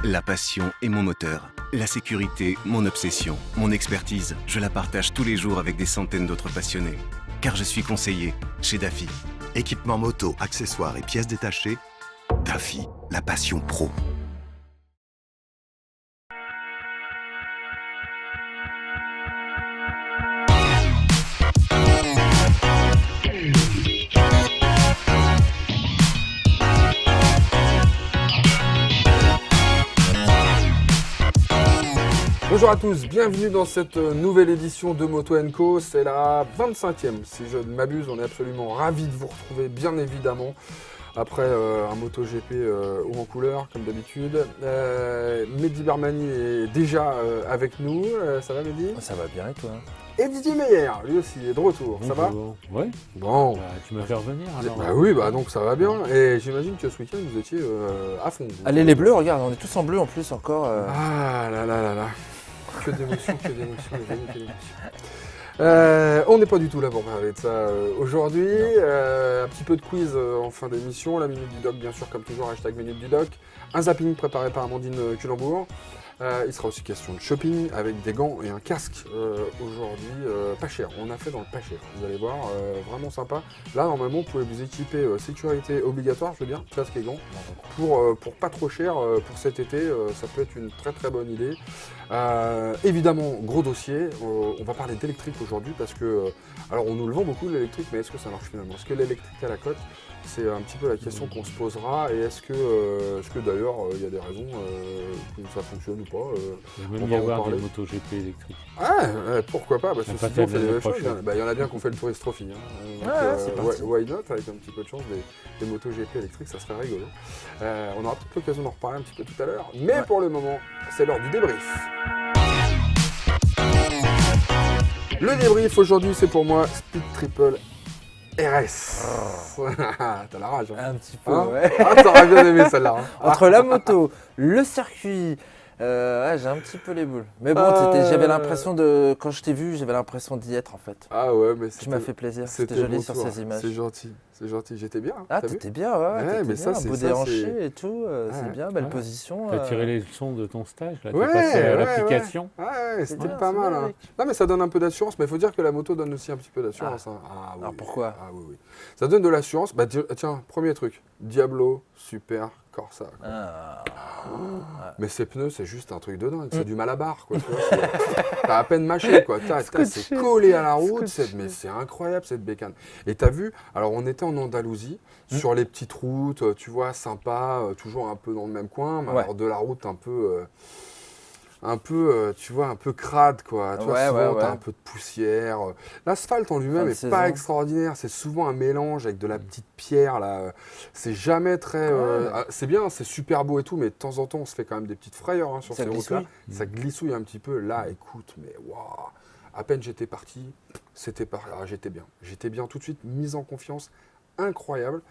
La passion est mon moteur. La sécurité, mon obsession. Mon expertise, je la partage tous les jours avec des centaines d'autres passionnés. Car je suis conseiller chez Daffy. Équipement moto, accessoires et pièces détachées, Daffy, la passion pro. Bonjour à tous, bienvenue dans cette nouvelle édition de Moto & Co. C'est la 25e, si je ne m'abuse. On est absolument ravis de vous retrouver, bien évidemment, après un MotoGP haut en couleur, comme d'habitude. Mehdi Bermani est déjà avec nous. Ça va, Mehdi? Ça va bien, et toi? Et Didier Meyer, lui aussi, est de retour. Bonjour. Ça va? Oui. Bon. Bah, tu m'as fait revenir alors. Bah oui, bah donc ça va bien. Et j'imagine que ce week-end, vous étiez à fond. Allez, les bleus, regarde, on est tous en bleu en plus encore. Ah là là là là. Que d'émotions, que d'émotions, les amis, que d'émotions. On n'est pas du tout là pour parler de ça aujourd'hui. Un petit peu de quiz en fin d'émission. La Minute du Doc, bien sûr, comme toujours, hashtag Minute du Doc. Un zapping préparé par Amandine Culembourg. Il sera aussi question de shopping avec des gants et un casque aujourd'hui, pas cher. On a fait dans le pas cher, vous allez voir, vraiment sympa. Là, normalement, vous pouvez vous équiper sécurité obligatoire, je veux dire, casque et gants, pour pas trop cher pour cet été. Ça peut être une très très bonne idée. Évidemment, gros dossier. On va parler d'électrique aujourd'hui parce que, alors on nous le vend beaucoup l'électrique, mais est-ce que ça marche finalement? Est-ce que l'électrique à la cote? C'est un petit peu la question qu'on se posera. Et est-ce que d'ailleurs il y a des raisons que ça fonctionne ou pas? Il va même y avoir des MotoGP électriques. Ah, pourquoi pas? Parce que Pas sinon on fait tellement des mêmes choses. prochaine. Il y en a bien qu'on fait le Tourist Trophy. Donc, c'est parti. why not? Avec un petit peu de chance, des MotoGP électriques, ça serait rigolo. On aura peut-être l'occasion d'en reparler un petit peu tout à l'heure. Mais pour le moment, c'est l'heure du débrief. Le débrief aujourd'hui, c'est pour moi Speed Triple RS. T'as la rage, hein? Un petit peu, Hein? ouais. Ah, t'aurais bien aimé celle-là. Hein? Entre la moto, le circuit, ouais, j'ai un petit peu les boules. Mais bon, j'avais l'impression de. Quand je t'ai vu, j'avais l'impression d'y être en fait. Ah ouais, mais Tu m'as fait plaisir, c'était joli beau sur tour. ces images. C'est gentil, c'est gentil. J'étais bien. Ah, t'as vu? t'étais bien, ouais, Ouais, t'étais mais ça, bien, c'est- beau ça, déhanché c'est- et tout, c'est Ouais, bien, belle ouais. position. Tu as tiré les leçons de ton stage là. Tu Ouais, es passé à ouais, l'application. Ouais, c'était bien, pas c'est mal. bien, Hein. mec. Non, mais ça donne un peu d'assurance. Mais il faut dire que la moto donne aussi un petit peu d'assurance. Hein. Ah, oui. Alors pourquoi? Ah oui, oui. Ça donne de l'assurance. Bah, tiens, premier truc. Diablo Super Corsa. Quoi. Ah. Mais ces pneus, c'est juste un truc de dingue. C'est du malabar, quoi. Tu vois, t'as à peine mâché, quoi. C'est collé à la route. Mais c'est incroyable, cette bécane. Et t'as vu, alors on était en Andalousie, sur les petites routes, tu vois, sympa, toujours un peu dans le même coin. Mais Ouais. alors de la route un peu, tu vois, un peu crade, quoi. Tu vois, Ouais, souvent, ouais. t'as un peu de poussière. L'asphalte en lui-même Fin de n'est saison. pas extraordinaire. C'est souvent un mélange avec de la petite pierre, là. C'est jamais très... c'est bien, c'est super beau et tout, mais de temps en temps, on se fait quand même des petites frayeurs hein, sur Ça ces routes-là. glissouille. Ça glissouille un petit peu. Là, écoute, mais waouh! À peine j'étais parti, j'étais bien. J'étais bien tout de suite, mise en confiance, incroyable.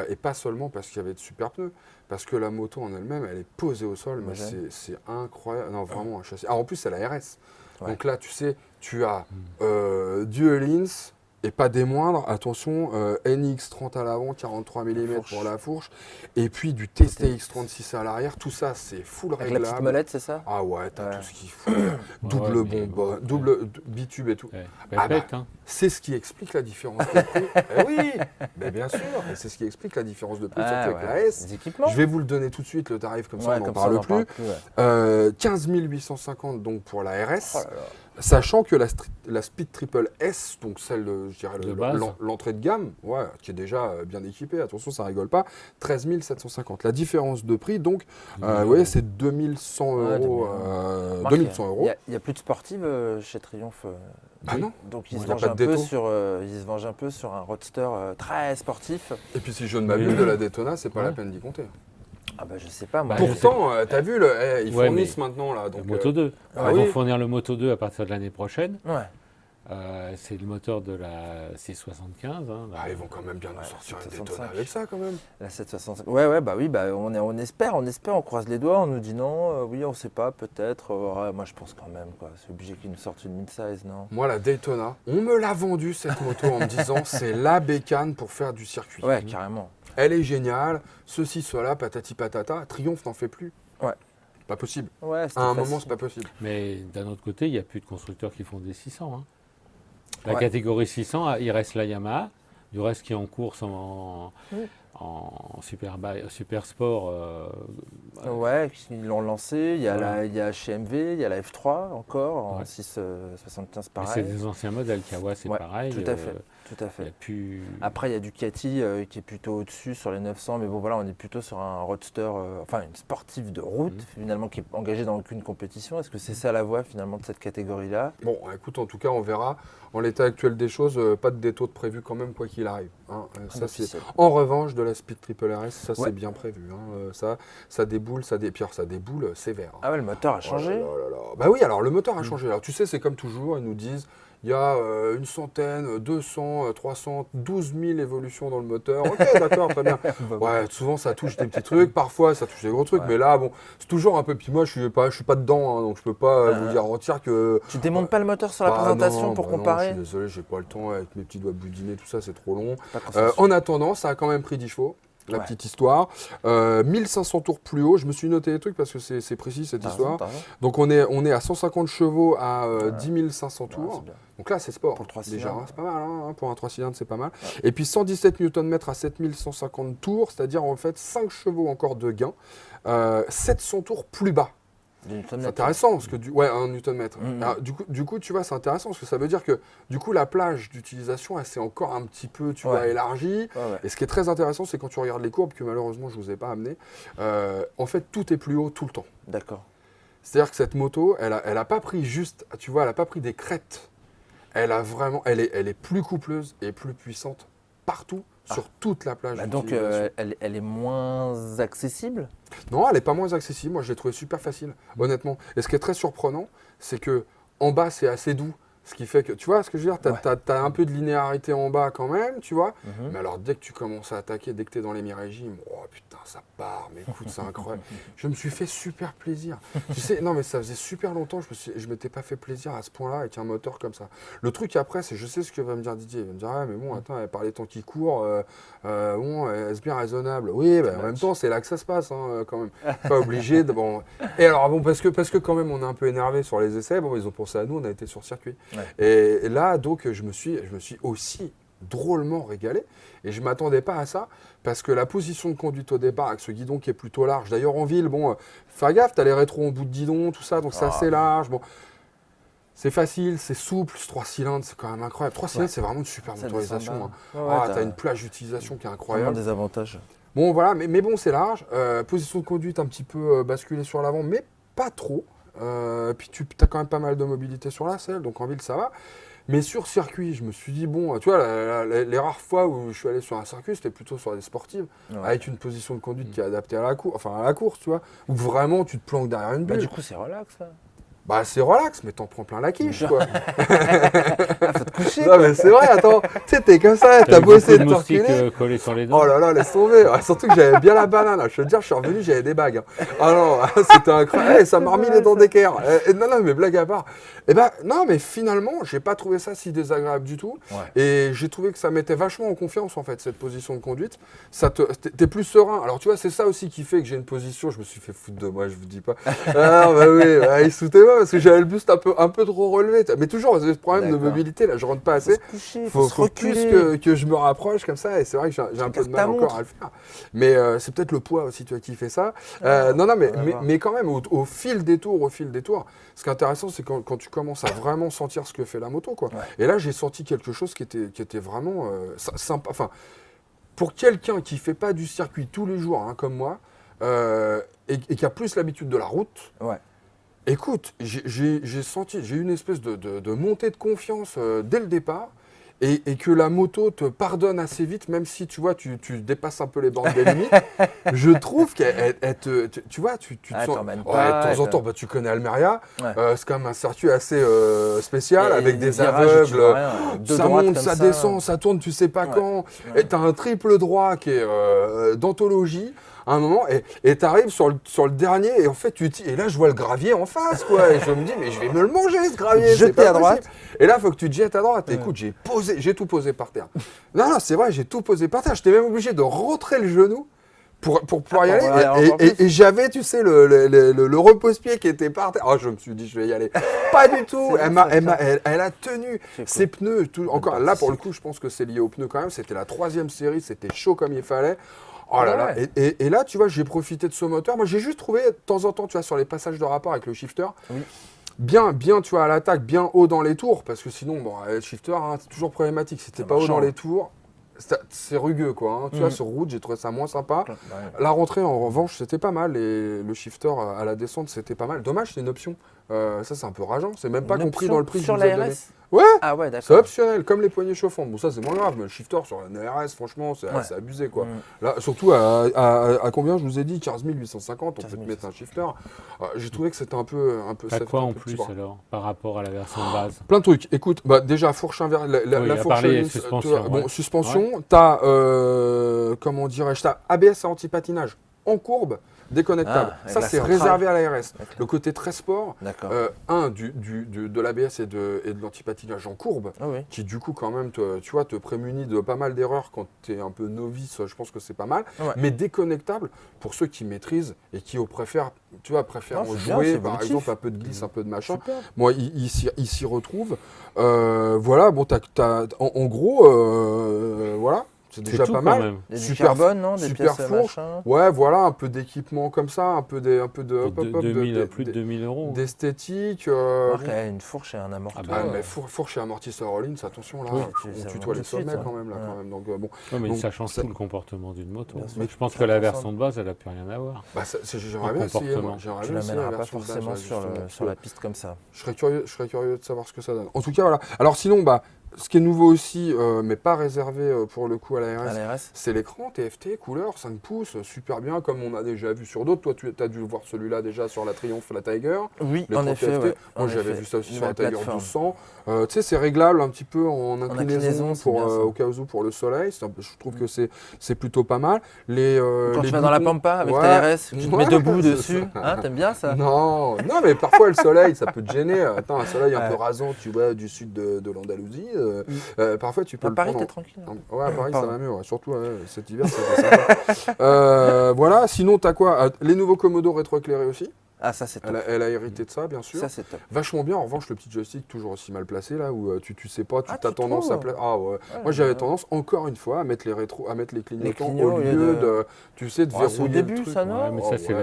Et pas seulement parce qu'il y avait de super pneus, parce que la moto en elle-même, elle est posée au sol, mais c'est incroyable. Non, vraiment un châssis. Ah, en plus, c'est la RS. Ouais. Donc là, tu sais, tu as Duel Ins, et pas des moindres, attention, NX30 à l'avant, 43 mm pour la fourche, et puis du TTX36 à l'arrière, tout ça, c'est full Avec réglable. la petite molette, c'est ça? Ah ouais, t'as Ouais. tout ce qu'il faut. Double mais bombe, bon, double bitube et tout. Ouais. Ah Répète, hein. C'est ce qui explique la différence de prix. Eh oui, mais bien sûr, et c'est ce qui explique la différence de prix, surtout avec la S. Les équipements. Je vais vous le donner tout de suite, le tarif, comme ça Ouais, on n'en comme ça, parle on en plus. ouais. 15 850 donc pour la RS, Oh là là. sachant que la Speed Triple S, donc celle, je dirais, De base. l'entrée de gamme, ouais, qui est déjà bien équipée, attention, ça rigole pas, 13 750. La différence de prix, donc, vous voyez, c'est 2100 Ouais, euros. 2000. 2100 euros. Il n'y a plus de sportives chez Triomphe. Ah non. Donc ils Il se y a vengent pas de un peu Déto. sur, ils se vengent un peu sur un roadster très sportif. Et puis si je ne m'abuse de la Daytona, c'est pas Ouais. la peine d'y compter. Ah bah je sais pas moi. Bah, Pourtant, t'as vu, ils Ouais, fournissent mais- maintenant là. Le Donc, Moto 2. ah Ils vont oui. fournir le Moto 2 à partir de l'année prochaine. Ouais. C'est le moteur de la C75. Hein, Ah, ils vont quand même bien nous Ouais, sortir une 765. Daytona avec ça quand même. La 765. Ouais, bah oui, bah on espère, on croise les doigts, on nous dit non, oui, on sait pas, peut-être. Ouais, moi je pense quand même, quoi. C'est obligé qu'ils nous sortent une mid-size, non? Moi, la Daytona, on me l'a vendue cette moto en me disant c'est la bécane pour faire du circuit. Ouais, carrément. Elle est géniale, ceci, cela, patati patata. Triomphe n'en fait plus. Ouais. Pas possible. Ouais, c'était À un facile. moment, c'est pas possible. Mais d'un autre côté, il n'y a plus de constructeurs qui font des 600. Hein. La Ouais. catégorie 600, il reste la Yamaha. Du reste qui est en course Oui. en super sport. Ouais, ils l'ont lancé. Il y a, Voilà. il y a chez MV, il y a la F3 encore, en Ouais. 675 Mais c'est pareil. des anciens modèles. Kawa, c'est Ouais, pareil. tout à fait. Tout à Il y fait. a plus... Après, il y a Ducati qui est plutôt au-dessus sur les 900, mais bon, voilà, on est plutôt sur un roadster, enfin une sportive de route, finalement, qui est engagée dans aucune compétition. Est-ce que c'est ça la voie, finalement, de cette catégorie-là? Bon, écoute, en tout cas, on verra. En l'état actuel des choses, pas de détaux de prévu quand même, quoi qu'il arrive. Hein. Ça, c'est... Officiel. En revanche, de la Speed Triple RS, ça, Ouais. c'est bien prévu. Hein. Ça déboule, Puis alors, ça déboule sévère. Hein. Ah ouais, le moteur a changé. Oh là là là. Bah oui, alors le moteur a changé. Alors tu sais, c'est comme toujours, ils nous disent il y a une centaine, 200, 300, 12 000 évolutions dans le moteur. Ok, d'accord, très bien. Ouais, souvent ça touche des petits trucs, parfois ça touche des gros trucs, Ouais. mais là, bon, c'est toujours un peu. Puis moi, je suis pas dedans, hein, donc je peux pas vous garantir que. Tu démontes pas le moteur sur la Bah présentation non, pour bah non, comparer? je suis désolé, j'ai pas le temps avec mes petits doigts boudinés, tout ça, c'est trop long. Pas consensuel. En attendant, ça a quand même pris 10 chevaux. La Ouais. petite histoire. 1500 tours plus haut. Je me suis noté les trucs parce que c'est précis cette T'as histoire. raison, t'as raison. Donc on est à 150 chevaux à 10 500 Ouais, tours. c'est bien. Donc là c'est sport. Pour le 3 Déjà, cylindres. hein, c'est pas mal. Hein, pour un 3 cylindres c'est pas mal. Et puis 117 Nm à 7150 tours, c'est-à-dire en fait 5 chevaux encore de gain. 700 tours plus bas. Du Newton C'est mètre. intéressant parce que ouais, 1 Nm. Mhm. Alors, du coup, tu vois, c'est intéressant parce que ça veut dire que du coup la plage d'utilisation elle s'est encore un petit peu Ouais. élargie. Ouais, ouais. Et ce qui est très intéressant, c'est quand tu regardes les courbes que malheureusement je vous ai pas amené. En fait, tout est plus haut tout le temps. D'accord. C'est-à-dire que cette moto, elle a pas pris juste, tu vois, elle a pas pris des crêtes. Elle a vraiment, elle est plus coupleuse et plus puissante partout sur toute la plage. Bah donc, d'utilisation. elle est moins accessible? Non, elle est pas moins accessible. Moi, je l'ai trouvé super facile, honnêtement. Et ce qui est très surprenant, c'est que en bas, c'est assez doux. Ce qui fait que, tu vois ce que je veux dire, t'as un peu de linéarité en bas quand même, tu vois. Mhm. Mais alors, dès que tu commences à attaquer, dès que tu es dans les mi-régimes, oh putain, ça part, mais écoute, c'est incroyable. Je me suis fait super plaisir. Tu sais, non, mais ça faisait super longtemps, je m'étais pas fait plaisir à ce point-là avec un moteur comme ça. Le truc après, c'est, je sais ce que va me dire Didier. Il va me dire, ah, mais bon, attends, par les temps qui courent, bon, est-ce bien raisonnable? Oui, bah, en même temps, c'est là que ça se passe, hein, quand même. Pas obligé de. Bon. Et alors, bon, parce que quand même, on est un peu énervé sur les essais, bon, ils ont pensé à nous, on a été sur circuit. Ouais. Et là, donc, je me suis aussi drôlement régalé. Et je ne m'attendais pas à ça, parce que la position de conduite au départ, avec ce guidon qui est plutôt large, d'ailleurs en ville, bon, fais gaffe, tu as les rétros en bout de guidon, tout ça, donc c'est assez large. Bon. C'est facile, c'est souple, ce 3 cylindres, c'est quand même incroyable. 3 cylindres, c'est vraiment une super Ça motorisation. descend Hein. bien. Ouais, T'as une plage d'utilisation qui est vraiment incroyable. des avantages. Bon, voilà, mais bon, c'est large. Position de conduite un petit peu basculée sur l'avant, mais pas trop. Puis tu as quand même pas mal de mobilité sur la selle, donc en ville, ça va. Mais sur circuit, je me suis dit, bon, tu vois, les rares fois où je suis allé sur un circuit, c'était plutôt sur des sportives, Ouais. avec une position de conduite qui est adaptée à la course, tu vois, où vraiment tu te planques derrière une Bah, bulle. du coup, c'est relax, là. Bah, c'est relax, mais t'en prends plein la quiche, quoi. Faut te coucher. Non, mais c'est vrai, attends, tu sais, t'es comme ça, T'as t'as eu bossé de beaucoup de moustiques t'enculer. collés sur les dents. Oh là là, laisse tomber. Ouais, surtout que j'avais bien la banane. Là. Je veux te dire, je suis revenu, j'avais des bagues. Hein. Ah non, c'était incroyable. Ça m'a remis les dents d'équerre. Non, mais blague à part. Eh ben, non, mais finalement, j'ai pas trouvé ça si désagréable du tout. Ouais. Et j'ai trouvé que ça mettait vachement en confiance, en fait, cette position de conduite. T'es plus serein. Alors, tu vois, c'est ça aussi qui fait que j'ai une position. Je me suis fait foutre de moi, je vous dis pas. Ah, bah oui, il se foutait moi parce que j'avais le buste un peu trop relevé. Mais toujours, ce problème de D'accord. mobilité, là, je rentre pas Faut assez. se coucher, Faut se plus reculer. que je me rapproche comme ça, et c'est vrai que j'ai un peu de mal ta montre. encore à le faire. Mais c'est peut-être le poids aussi, tu vois, qui fait ça. Non, mais quand même, au fil des tours, ce qui est intéressant, c'est quand tu commences à vraiment sentir ce que fait la moto, quoi. Ouais. Et là, j'ai senti quelque chose qui était vraiment sympa. Enfin, pour quelqu'un qui fait pas du circuit tous les jours, hein, comme moi, et qui a plus l'habitude de la route. Ouais. Écoute, j'ai eu une espèce de montée de confiance dès le départ, et que la moto te pardonne assez vite, même si tu vois, tu dépasses un peu les bornes des limites. Je trouve qu'elle tu vois, tu te sens. t'emmène Ouais, pas, de temps en temps, bah, tu connais Almeria, Ouais. c'est quand même un circuit assez spécial, Et avec des virages où tu aveugles. vois rien, deux Ça droites monte, comme ça descend, ça tourne, tu sais pas Ouais. quand. Ouais. Et t'as un triple droit qui est d'anthologie à un moment, et t'arrives sur le dernier, et en fait, et là, je vois le gravier en face, quoi. Et je me dis, mais je vais me le manger, ce gravier. Jeter c'est pas à droite. possible. Et là, il faut que tu te jettes à droite. Ouais. Écoute, j'ai tout posé par terre. Non, c'est vrai, j'ai tout posé par terre. J'étais même obligé de rentrer le genou pour pouvoir y aller. Voilà, encore Et j'avais, tu sais, le repose-pied qui était par terre. Oh, je me suis dit, je vais y aller. Pas du tout. Elle a tenu ses pneus. Encore là, pour le coup, je pense que c'est lié aux pneus quand même. C'était la 3e série. C'était chaud comme il fallait. Oh là là. Et là, tu vois, j'ai profité de ce moteur. Moi, j'ai juste trouvé, de temps en temps, tu vois, sur les passages de rapport avec le shifter, bien, tu vois, à l'attaque, bien haut dans les tours. Parce que sinon, bon, le shifter, hein, c'est toujours problématique. Si t'es pas haut dans les tours, c'est rugueux, quoi. Hein. Tu vois, sur route, j'ai trouvé ça moins sympa. La rentrée, en revanche, c'était pas mal. Et le shifter à la descente, c'était pas mal. Dommage, c'est une option. Ça, c'est un peu rageant. C'est même pas compris dans le prix que je sur vous ai la donné. RS. Ouais, Ah ouais, d'accord. c'est optionnel, comme les poignées chauffantes. Bon, ça, c'est moins grave, mais le shifter sur la RS, franchement, c'est abusé, quoi. Là, surtout à combien, je vous ai dit, 15 850, on peut te mettre un shifter. J'ai trouvé que c'était un peu T'as safe, quoi un en peu plus, petit. alors, par rapport à la version de base? Plein de trucs. Écoute, déjà, fourche inversée, la à fourche part les inversée, suspensions, bon, ouais. suspension, t'as, comment dirais-je, t'as ABS anti-patinage en courbe, déconnectable. Ah, Ça, avec c'est la centrale. réservé à la RS. D'accord. Le côté très sport, D'accord. de l'ABS et de l'anti-patinage en courbe, Ah oui. qui du coup quand même te prémunit de pas mal d'erreurs quand tu es un peu novice, je pense que c'est pas mal, Ouais. mais déconnectable pour ceux qui maîtrisent et qui préfèrent Non, en c'est bien, jouer, c'est par évolutif. exemple un peu de glisse, un peu de machin. Super. Moi, il s'y retrouve. Voilà, bon, en gros, voilà, c'est C'est déjà tout pas quand mal. même. Il y a du Super- carbone, non? Des super pièces fourche. machin. Ouais, voilà, un peu d'équipement comme ça, un peu de Plus de 2000 euros. d'esthétique. Alors bon. qu'il y a une fourche et un amorti. Ah bah, Ah, mais fourche et amortisseur Rollins, attention là, Oui, on ça tutoie va les tout de suite, sommets hein. quand même là, Ouais. quand même. Donc bon, Ouais, mais Donc, ça change ça- tout le comportement d'une moto. Bien sûr. Mais je pense Ça que la ressemble. version de base, elle n'a plus rien à voir. j'aimerais En bien essayer. comportement. Moi, j'aimerais Tu bien essayer la l'amèneras pas version de base, forcément ouais, sur justement. sur la piste comme ça. Je serais curieux de savoir ce que ça donne. En tout cas, voilà. Alors sinon, ce qui est nouveau aussi, mais pas réservé pour le coup à la À RS, la RS. c'est l'écran TFT couleur 5 pouces, super bien comme on a déjà vu sur d'autres. Toi, tu as dû voir celui-là déjà sur la Triumph, la Tiger. Oui, L'écran en effet. TFT. Ouais. Moi, En j'avais effet. vu ça aussi sur la Nouvelle Tiger plateforme. 1200. Tu sais, c'est réglable un petit peu en inclinaison, c'est bien ça. au cas où pour le soleil. Je trouve que c'est plutôt pas mal. Quand tu vas dans la boutons- Pampa avec Ouais. ta RS, tu te mets Ouais, debout c'est dessus. ça. Hein, t'aimes bien ça? Non, mais parfois le soleil, ça peut te gêner. Attends, un soleil un peu Ouais. rasant, tu vois, du sud de l'Andalousie. Parfois, tu peux À le Paris, prendre. t'es tranquille. hein. Ouais, à Paris, ça Pardon. va mieux. Ouais. Surtout cet hiver, c'est sympa. Voilà, sinon, t'as quoi? Les nouveaux Komodo rétroéclairés aussi. Ah, ça c'est top. Elle a hérité de ça, bien sûr. Ça c'est top. Vachement bien. En revanche, le petit joystick, toujours aussi mal placé, là, où tu sais pas, tu Ah, as tu tendance à trouves? Ah ouais. Moi, j'avais tendance, encore une fois, à mettre les clignotants clignotants au lieu de, tu sais, de Ouais, c'est au verrouiller début, le truc. ça, non? Ouais, mais ça, Oh, c'est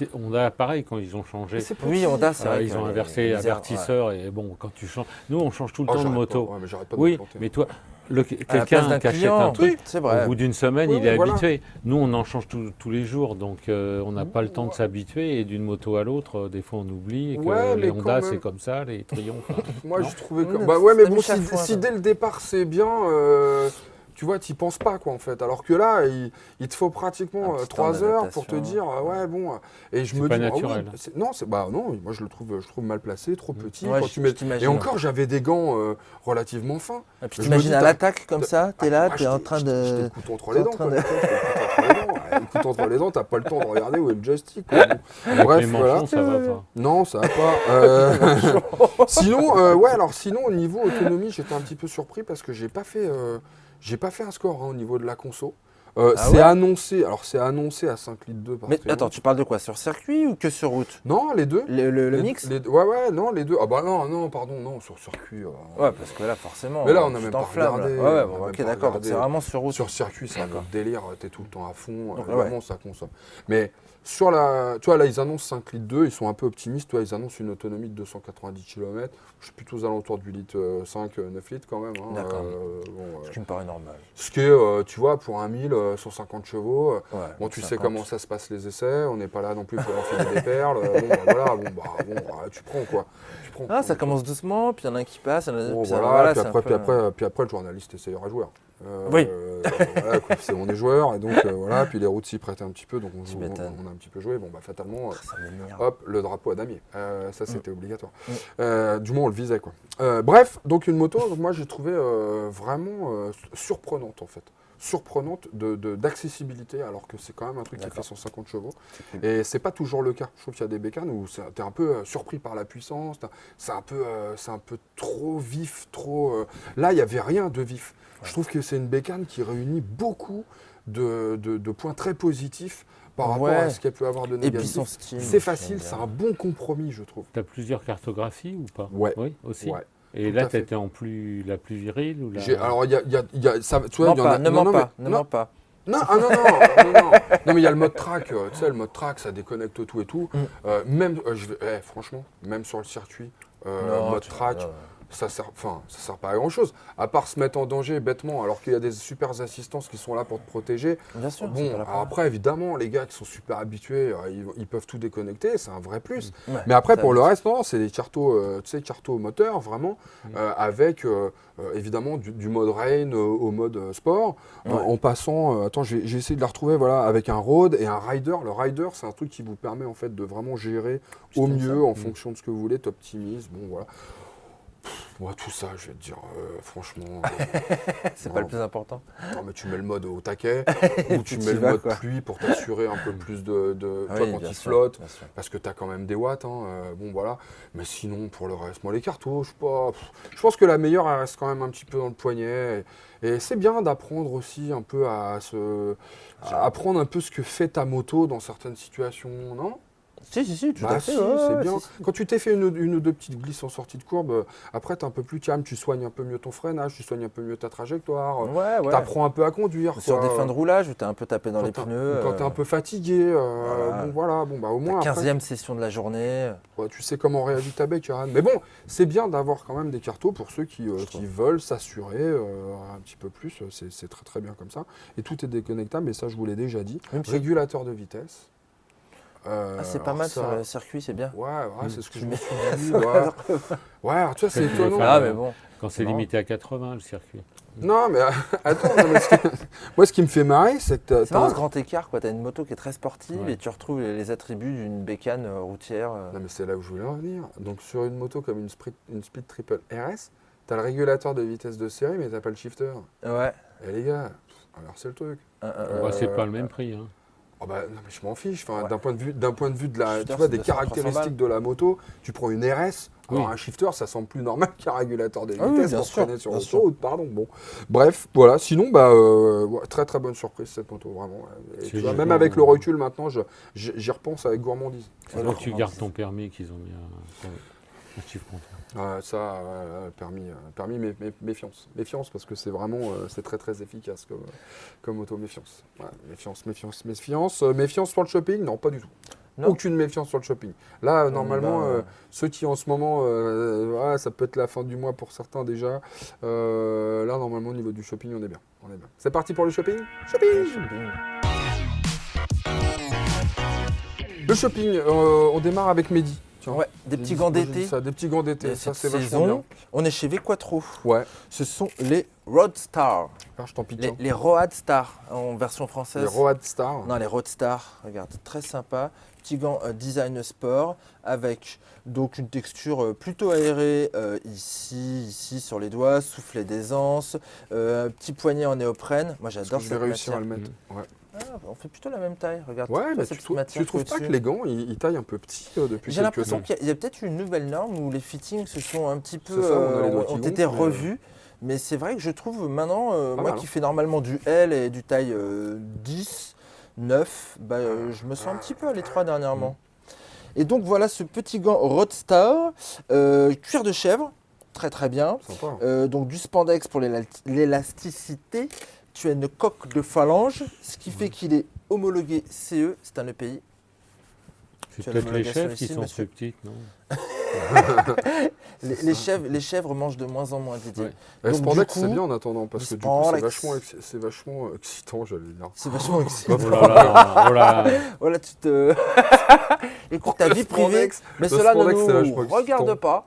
ouais. Honda, pareil, quand ils ont changé. Mais c'est Oui, petit. Honda, c'est vrai. Ils que ont les- inversé les airs, avertisseur et bon, quand tu changes. Nous, on change tout le Oh, temps de j'arrête moto. pas. Ouais, mais j'arrête pas de me Oui, planter. mais toi, À la place quelqu'un d'un qui achète client, un truc, c'est au vrai. bout d'une semaine, Oui, il est voilà. habitué. Nous, on en change tous les jours, donc on n'a pas le temps de s'habituer. Et d'une moto à l'autre, des fois, on oublie. Et que Ouais, mais les quand Honda, même. c'est comme ça, les Triumph. Moi, Non. je trouvais que. Oui, Bah ouais, mais c'est bon, Michel Foin, si ça. dès le départ c'est bien, tu vois, t'y penses pas, quoi, en fait. Alors que là, il te faut pratiquement Un petit 3 temps heures pour te d'adaptation. dire, ouais, bon. Et je C'est me pas dis, bah, oui, naturel. non, moi je le trouve mal placé, trop petit. Ouais, quand je tu mets... Et t'imagine. encore, j'avais des gants relativement fins. Et puis Je me t'imagines dis, à t'as- l'attaque comme ça, t'es là, Ah, t'es en train j'étais de. le couteau entre les t'es en dents, train quoi. de- J'étais le couteau entre les dents, t'as pas le temps de regarder où est le joystick, quoi. Bon. Avec Bref, les voilà. manchons, ça va pas. Non, ça va pas. Sinon, au niveau autonomie, j'étais un petit peu surpris parce que j'ai pas fait un score au niveau de la conso. Ah c'est ouais annoncé à 5 litres 2 par Mais Triumph. attends, tu parles de quoi? Sur circuit ou que sur route? Non, les deux. Le mix? Ouais, non, les deux. Ah bah non, pardon, non, sur circuit. Ouais, parce que là, forcément. Mais là, on n'a tu même pas t'enflammes, là. regardé, Ouais, ouais, on bon, n'a même ok, pas d'accord. Donc regardé. c'est vraiment sur route. Sur circuit, c'est un D'accord. autre délire, t'es tout le temps à fond, Donc, vraiment ça consomme. Mais sur la, tu vois, là ils annoncent 5 litres 2, ils sont un peu optimistes, tu vois, ils annoncent une autonomie de 290 km, je suis plutôt aux alentours du litre 5, 9 litres quand même. Hein, D'accord. bon, Ce qui me paraît normal. ce qui est, tu vois, pour un 1000, 150 chevaux, Ouais, bon, tu sais 50. comment ça se passe les essais, on n'est pas là non plus pour enfiler des perles, voilà, tu prends quoi. Tu prends. Ah, ça commence doucement, puis il y en a un qui passe, il y en a Bon, puis ça- voilà, c'est un peu- puis après, le journaliste essayera joueur. Oui. Voilà, quoi, on est joueur, et donc voilà, puis les routes s'y prêtaient un petit peu, donc Tu on m'étonnes. a un petit peu joué. Bon, bah fatalement, Ça m'énerve. hop, le drapeau à damier. Ça, c'était obligatoire. Du moins, on le visait, quoi. Bref, donc une moto, moi, j'ai trouvé vraiment surprenante, en fait. Surprenante d'accessibilité, alors que c'est quand même un truc qui fait D'accord. 150 chevaux. cool. Et c'est pas toujours le cas. Je trouve qu'il y a des bécanes où t'es un peu surpris par la puissance, c'est un peu trop vif, trop... Là, il n'y avait rien de vif. Je trouve que c'est une bécane qui réunit beaucoup de points très positifs par rapport Ouais. à ce qu'elle peut avoir de Et puis négatif. son style. C'est facile, c'est un bon compromis, je trouve. Tu as plusieurs cartographies ou pas? Ouais. Oui, aussi. Ouais. Et tout là, à fait. tu étais la plus virile ou la... Alors, il y a ça, tu vois, Mens il y en pas, a. ne non, mens non, pas, mais- ne non, mens pas. Non, ah non, non, non, non. Non, mais il y a le mode track, tu sais, le mode track, ça déconnecte tout et tout. Même, franchement, même sur le circuit, Non, mode track, ça sert pas à grand chose. À part se mettre en danger bêtement, alors qu'il y a des super assistances qui sont là pour te protéger. Bien sûr. c'est Bon, pas la alors peine. après, évidemment, les gars qui sont super habitués, ils peuvent tout déconnecter, c'est un vrai plus. Ouais, Mais après, ça pour le avise. reste, non, c'est des cartos, tu sais, cartos moteurs, vraiment, avec évidemment du mode rain au mode sport, Ouais. en passant, attends, j'ai essayé de la retrouver, voilà, avec un road et un rider. Le rider, c'est un truc qui vous permet en fait de vraiment gérer au Putain, mieux ça. en fonction de ce que vous voulez, t'optimises, bon voilà. Moi, tout ça, je vais te dire, franchement, C'est non. pas le plus important. non, mais tu mets le mode au taquet, ou tu puis mets t'y le vas, mode quoi. pluie pour t'assurer un peu plus de Ah toi oui, quand bien il sûr, flotte, bien sûr. parce que tu as quand même des watts, hein, bon voilà. Mais sinon, pour le reste, moi les cartos, je sais pas, je pense que la meilleure, elle reste quand même un petit peu dans le poignet. Et c'est bien d'apprendre aussi un peu à apprendre un peu ce que fait ta moto dans certaines situations, non? Si, tout Bah à fait. si, ouais, c'est ouais, bien. si, si. Quand tu t'es fait une ou deux petites glisses en sortie de courbe, après tu es un peu plus calme, tu soignes un peu mieux ton freinage, tu soignes un peu mieux ta trajectoire, Ouais, ouais. t'apprends un peu à conduire. Sur quoi. des fins de roulage où t'es un peu tapé dans les Quand pneus. Quand t'es un peu fatigué, bon voilà, bon bah au moins La après, 15e session de la journée. ouais, tu sais comment réagit ta bécane. Mais bon, c'est bien d'avoir quand même des cartos pour ceux qui veulent s'assurer un petit peu plus, c'est très très bien comme ça. Et tout est déconnectable, et ça je vous l'ai déjà dit. Même si- Régulateur de vitesse. Ah, c'est pas alors mal ça- sur le circuit, c'est bien. Ouais, c'est ce que Tu je me mets- suis dit. Ouais, alors, tu vois, c'est Tu voulais étonnant. faire- Ah, mais bon. Quand c'est Non. limité à 80, le circuit. Non, mais attends, non, mais moi ce qui me fait marrer, c'est que C'est marrant ce grand écart, quoi. T'as une moto qui est très sportive Ouais. et tu retrouves les attributs d'une bécane routière. Non, mais c'est là où je voulais en venir. Donc, sur une moto comme une Speed Triple RS, t'as le régulateur de vitesse de série, mais t'as pas le shifter. Ouais. Et les gars, alors c'est le truc. Ouais, c'est pas le même prix. Hein. Oh bah, non, mais je m'en fiche. Enfin, Ouais. d'un point de vue de la, Shifter, tu vois, c'est des 200, 300 caractéristiques de la moto, tu prends une RS. Alors Oui. un shifter, ça semble plus normal qu'un régulateur de Ah oui, vitesse bien pour sûr, freiner sur bien sûr. l'autoroute, pardon. Bon, bref, voilà. Sinon, bah, ouais, très très bonne surprise cette moto, vraiment. Et C'est tu vois, juste même bon. avec le recul maintenant, j'y repense avec gourmandise. C'est là que tu gardes ton permis qu'ils ont mis un chiffre compteur. Ça, permis, méfiance. Méfiance parce que c'est vraiment, c'est très très efficace comme auto, méfiance. Ouais, méfiance sur le shopping, non, pas du tout. Non. Aucune méfiance sur le shopping. Là, On normalement, y va, ceux qui en ce moment, ouais, ça peut être la fin du mois pour certains déjà. Là, normalement, au niveau du shopping, on est bien. C'est parti pour le shopping. Le shopping, on démarre avec Mehdi. Tiens. Ouais, des petits J'ai gants dit d'été. ça, des petits gants d'été, de ça cette c'est vachement saison. On est chez V-Quattro. bien. Ouais, Ce sont les Roadstar. alors je t'en pique Les, un. les Roadstar en version française. Les Road Star. Non, les Roadstar, regarde, très sympa. Petit gant design sport avec donc une texture plutôt aérée ici sur les doigts, soufflet d'aisance, petit poignet en néoprène. Moi Est-ce que j'adore je vais cette réussir à matière. le mettre. Ouais, On fait plutôt la même taille, regarde. ouais toi, mais cette tu petite matière trouves pas au-dessus. que les gants, ils taillent un peu petit depuis J'ai quelques l'impression temps. qu'il y a peut-être une nouvelle norme où les fittings se sont un petit peu C'est ça, on a les doigts qui ont été gonflent, mais- revus. Mais c'est vrai que je trouve maintenant, Pas moi mal, qui hein. fais normalement du L et du taille 10, 9, bah, je me sens un petit peu à l'étroit dernièrement. Et donc voilà ce petit gant Roadstar, cuir de chèvre, très très bien. Sympa. Donc du spandex pour l'élasticité. Tu as une coque de phalange, ce qui fait qu'il est homologué CE, c'est un EPI. C'est Tu as peut-être les l'homologation chefs qui ici, sont monsieur. plus petites, non? Les chèvres mangent de moins en moins, Didier. Ouais. Le donc, spandex, du c'est coup, bien en attendant, parce du que du coup, spandex. c'est vachement excitant, j'allais dire. C'est vachement excitant. Oh là là, oh là. Voilà, tu te. Écoute, ta Le vie privée, spandex, mais le cela ne spandex, c'est vachement nous regarde excitant. pas.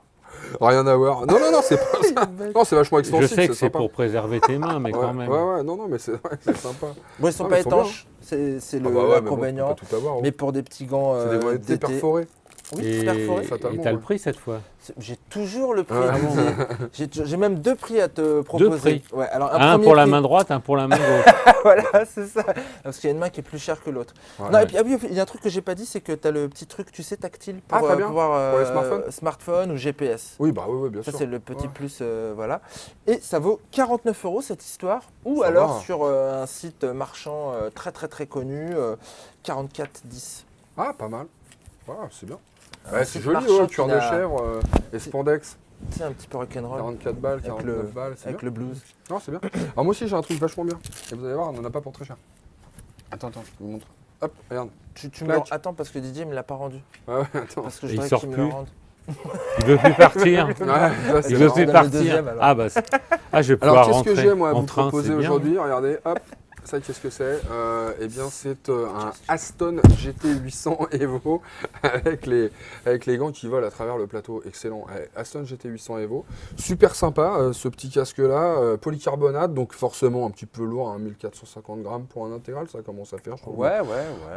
Rien à voir. Non, c'est pas ça. Non, c'est vachement Je extensif, sais que c'est sympa. pour préserver tes mains, mais Ouais, quand même. ouais, non, mais c'est sympa. Bon, ils sont Ah, pas mais ils sont bien. étanches. C'est Ah bah ouais, mais bon, tu peux l'inconvénient. pas tout avoir. Mais pour des petits gants C'est des monétés d'été, perforées. oui, perforés. fatalement, et t'as le ouais. prix cette fois. J'ai toujours le prix. Ouais. J'ai même 2 prix à te proposer. prix. Ouais, alors Un premier pour la prix- main droite, un pour la main gauche. Voilà, c'est ça. Parce qu'il y a une main qui est plus chère que l'autre. Ouais. Non, et puis, ah oui, il y a un truc que j'ai pas dit, c'est que tu as le petit truc, tu sais, tactile pour, Ah, très bien. pouvoir, Pour les smartphones smartphone ou GPS. Oui, bah oui, bien Ça, sûr. c'est le petit Ouais. plus, voilà. Et ça vaut 49 € cette histoire. Ou Ça alors va. sur un site marchand très connu, 44,10. Ah, pas mal. Ouais, c'est bien. Un Ouais, c'est site joli, marchand ouais, qui cuir de n'a- chèvre et spandex. Tu sais, un petit peu rock'n'roll 44 balles, Avec 49 le- balles, c'est avec bien. le blues. Non, c'est bien. Alors moi aussi, j'ai un truc vachement bien. Et vous allez voir, on n'en a pas pour très cher. Attends, je vous montre. Hop, regarde. Tu me Clac. le- Attends, parce que Didier me l'a pas rendu. Ah ouais, attends. Parce que Et je il voudrais sort qu'il me plus. le rende. Il veut plus partir. Ouais, ça, c'est Il Je veut vais plus en donner le partir. deuxième, alors. Ah bah, je vais Alors, pouvoir qu'est-ce que rentrer j'ai, moi, à en vous train, proposer c'est bien. aujourd'hui? Regardez, hop. Ça, qu'est-ce que c'est? Eh bien, c'est un Aston GT 800 Evo avec les gants qui volent à travers le plateau. Excellent. Aston GT 800 Evo. Super sympa, ce petit casque-là. Polycarbonate, donc forcément un petit peu lourd, hein, 1450 grammes pour un intégral. Ça commence à faire, je trouve. Ouais.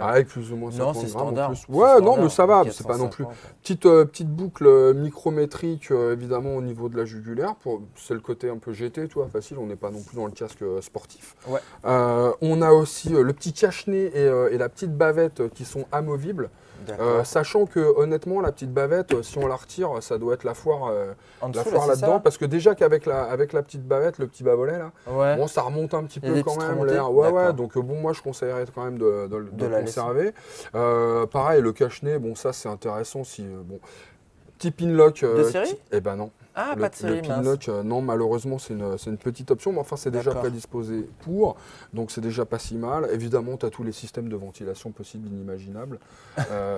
Avec plus ou moins 50 Non, c'est grammes standard. en plus. C'est Ouais, non, standard, mais ça va, c'est pas non plus. 450. Petite boucle micrométrique, évidemment, au niveau de la jugulaire. C'est le côté un peu GT, tu vois, facile. On n'est pas non plus dans le casque sportif. Ouais. On a aussi le petit cache-nez et la petite bavette qui sont amovibles. D'accord. Sachant que, honnêtement, la petite bavette, si on la retire, ça doit être la foire, En dessous, la là, foire c'est là-dedans. ça Parce que déjà qu'avec la petite bavette, le petit bas-volet, là, Ouais. bon, ça remonte un petit Il y a peu des quand petites même remontées. l'air. Ouais, D'accord. donc bon, moi je conseillerais quand même de le la conserver. Pareil, le cache-nez, bon, ça c'est intéressant si. Bon, petit pinlock. De série Eh ben non. Ah, Le- pas de série, le mince. pinlock, non, malheureusement, c'est une petite option, mais enfin, c'est déjà D'accord. prédisposé pour, donc c'est déjà pas si mal. Évidemment, tu as tous les systèmes de ventilation possibles, inimaginables.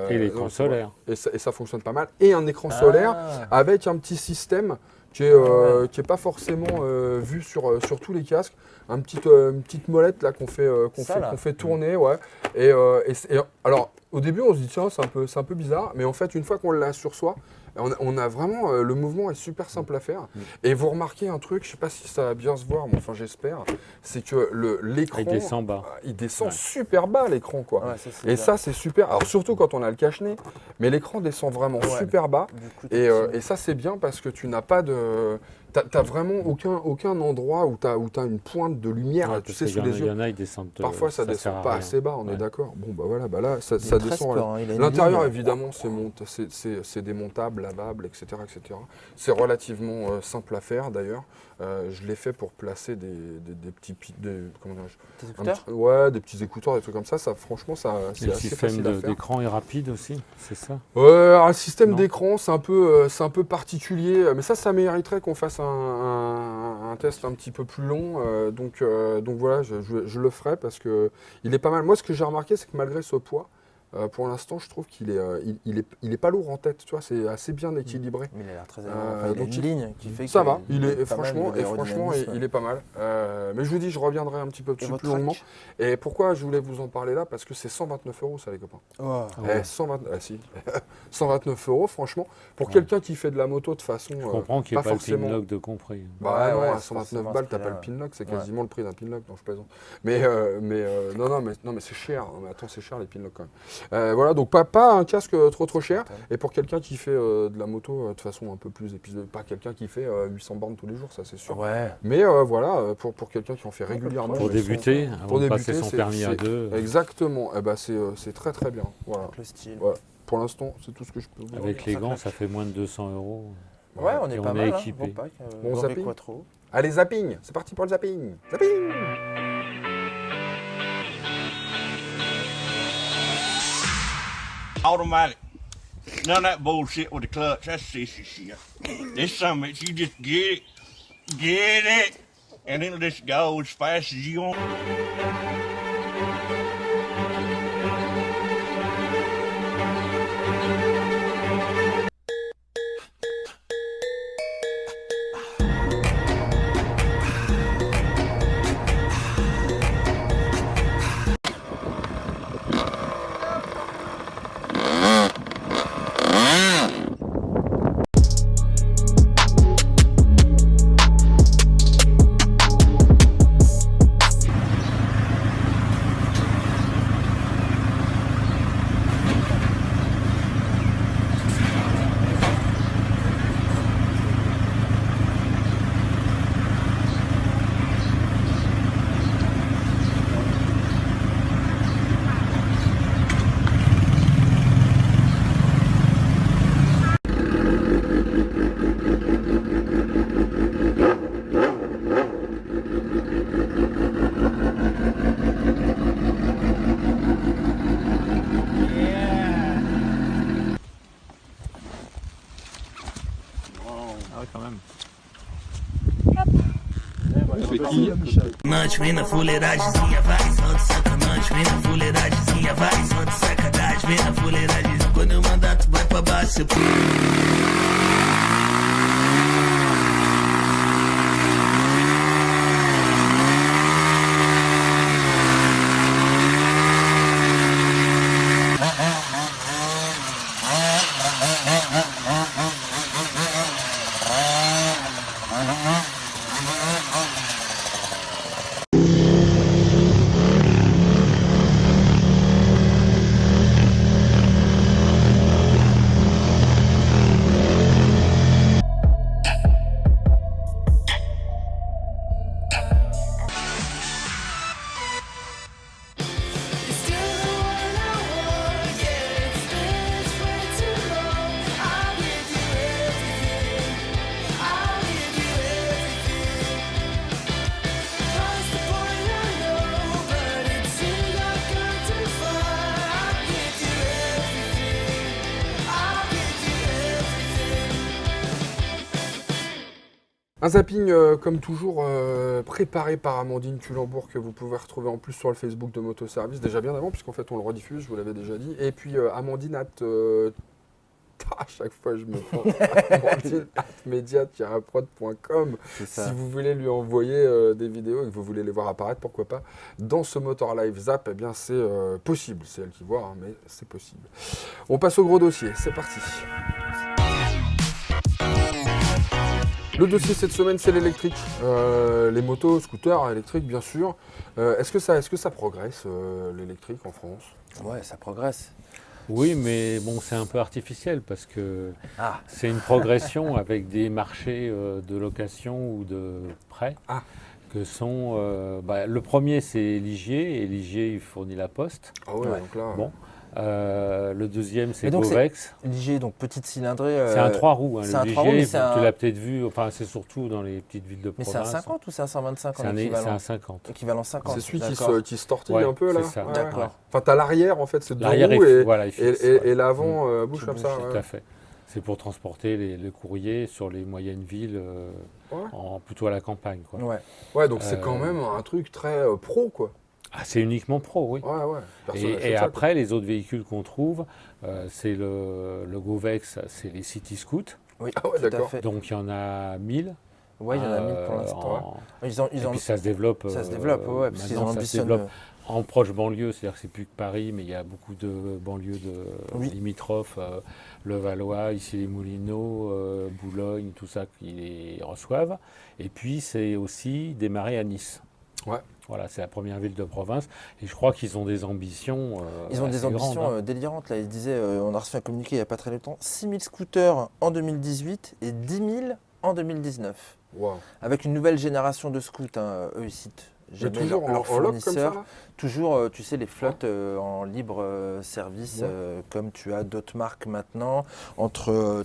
Et l'écran donc, c'est vrai. solaire. Et ça fonctionne pas mal. Et un écran solaire Ah. avec un petit système qui est, Ouais. qui est pas forcément vu sur tous les casques. Une petite molette là qu'on fait, Ça, là. qu'on fait tourner, ouais. Alors, au début, on se dit, tiens, c'est un peu bizarre, mais en fait, une fois qu'on l'a sur soi, on a vraiment, le mouvement est super simple à faire. Et vous remarquez un truc, je sais pas si ça va bien se voir, mais enfin j'espère, c'est que l'écran, Il descend bas. il descend Ouais. super bas l'écran, quoi. Ouais, ça, c'est Et bien. ça, c'est super. Alors surtout quand on a le cache-nez, mais l'écran descend vraiment Ouais. super bas. Du coup, Et ça, c'est bien parce que tu n'as pas de. T'as vraiment aucun endroit où t'as une pointe de lumière, Ouais, tu parce sais, qu'il sous les il yeux. y en a, ils descendent. Parfois, ça sert descend à pas rien. assez bas, on est Ouais. d'accord. Bon, bah voilà, bah là, ça Il est très descend. sport, hein, il a une L'intérieur, ligne. évidemment, c'est démontable, lavable, etc. etc. C'est relativement simple à faire, d'ailleurs. Je l'ai fait pour placer des petits... comment dirais-je, Tes écouteurs ouais, des petits écouteurs, des trucs comme ça. Franchement, Et c'est le assez système facile à faire. d'écran est rapide aussi, c'est ça? Un système Non. d'écran, c'est un peu particulier, mais ça mériterait qu'on fasse un test un petit peu plus long. Donc voilà, je le ferai parce que il est pas mal. Moi, ce que j'ai remarqué, c'est que malgré ce poids, pour l'instant, je trouve qu'il est, il est pas lourd en tête. Tu vois, c'est assez bien équilibré. Mais il a l'air très Euh, enfin, il a donc une ligne qui fait Ça que va, il est pas mal franchement, de l'aérodynamisme. il est pas mal. Mais je vous dis, je reviendrai un petit peu Et dessus votre plus longuement. rack Et pourquoi je voulais vous en parler là? Parce que c'est 129 €, ça, les copains. Oh. Ah ouais. 129 €, franchement, pour Ouais. quelqu'un qui fait de la moto de façon. Je comprends qu'il n'y ait pas pas le forcément. pinlock de compris. Bah Ouais, non, ouais, à c'est 129 forcément balles, ce t'as qu'il pas a. le pinlock, c'est Ouais. quasiment le prix d'un pinlock, non, je plaisante. Non, mais c'est cher. Mais attends, c'est cher les pinlocks quand même. Voilà, donc pas un casque trop cher. Et pour quelqu'un qui fait de la moto de façon un peu plus épisodique, pas quelqu'un qui fait 800 bornes tous les jours, ça c'est sûr. Ouais. Mais voilà, pour quelqu'un qui en fait régulièrement. Pour débuter, avant pour de passer débuter, son c'est- permis à c'est- deux, Exactement, eh ben, c'est très très bien. Voilà. Avec le style. Ouais. Pour l'instant, c'est tout ce que je peux vous dire. avec les gants, ça fait moins de 200 €. Ouais, on est Et pas on mal. est hein, équipé. bon pack, Bon Goré zapping. Quattro. Allez, zapping. C'est parti pour le zapping. Zapping. Automatic. None of that bullshit with the clutch. That's sissy shit. This some of it, you just get it, and it'll just go as fast as you want. Ah ouais, quand même. Lunch, vem na fuleiragemzinha, vai, solta sacanagem, vem na fuleiragemzinha, vai, solta sacanagem, vem na fuleiragemzinha. Quando eu mandar, tu vai pra baixo. Un zapping, comme toujours, préparé par Amandine Culembourg, que vous pouvez retrouver en plus sur le Facebook de Motoservice, déjà bien avant, puisqu'en fait on le rediffuse, je vous l'avais déjà dit. Et puis Amandine à chaque fois je me prends. Amandine media-prod.com. Si vous voulez lui envoyer des vidéos et que vous voulez les voir apparaître, pourquoi pas, dans ce Motor Live Zap, eh bien c'est possible. C'est elle qui voit, hein, mais c'est possible. On passe au gros dossier, c'est parti. Le dossier cette semaine, c'est l'électrique. Les motos, scooters électriques, bien sûr. Est-ce que ça progresse, l'électrique en France? Ouais, ça progresse. Oui, mais bon, c'est un peu artificiel parce que c'est une progression avec des marchés de location ou de prêt que sont... le premier, c'est Ligier, et Ligier, il fournit la poste. Ah ouais, donc là... Bon. Le deuxième, c'est donc, Govex. Ligier, donc petite cylindrée. C'est un 3 roues. Hein, c'est le un Ligier, 3 roues, mais tu l'as peut-être vu, enfin, c'est surtout dans les petites villes de mais province. c'est un 50 ou c'est un 125 en C'est équivalent? un 50. Équivalent 50. C'est celui d'accord. qui se tortille un peu là. C'est ça. Ouais. D'accord. Enfin, t'as l'arrière en fait, c'est deux L'arrière roues est fixe, et l'avant bouge Qui comme bouge, ça. Tout à fait. C'est pour transporter le courrier sur les moyennes villes, plutôt à la campagne, quoi. Ouais. Ouais, donc c'est quand même un truc très pro, quoi. Ah, c'est uniquement pro, oui. Ouais. Personne n'achète Et ça, après, les autres véhicules qu'on trouve, c'est le Govex, c'est les City Scoot. Oui, Ah ouais, tout à d'accord. fait. Donc il y en a 1000. Ouais, il y en a 1000 pour l'instant. Et puis ça se développe. Ça se développe, ouais, parce qu'ils maintenant, ça se ambitionnent. développe en proche banlieue, c'est-à-dire que c'est plus que Paris, mais il y a beaucoup de banlieues limitrophes, le Valois, ici les Moulineaux, Boulogne, tout ça qui les reçoivent. Et puis c'est aussi démarré à Nice. Ouais. Voilà, c'est la première ville de province. Et je crois qu'ils ont des ambitions. Ils ont des ambitions grandes, hein. délirantes. Là, ils disaient, on a reçu un communiqué il n'y a pas très longtemps, 6000 scooters en 2018 et 10 000 en 2019. Wow. Avec une nouvelle génération de scouts, eux, ils citent. Mais toujours en loc comme ça là. Toujours, tu sais, les flottes en libre service, comme tu as d'autres marques maintenant.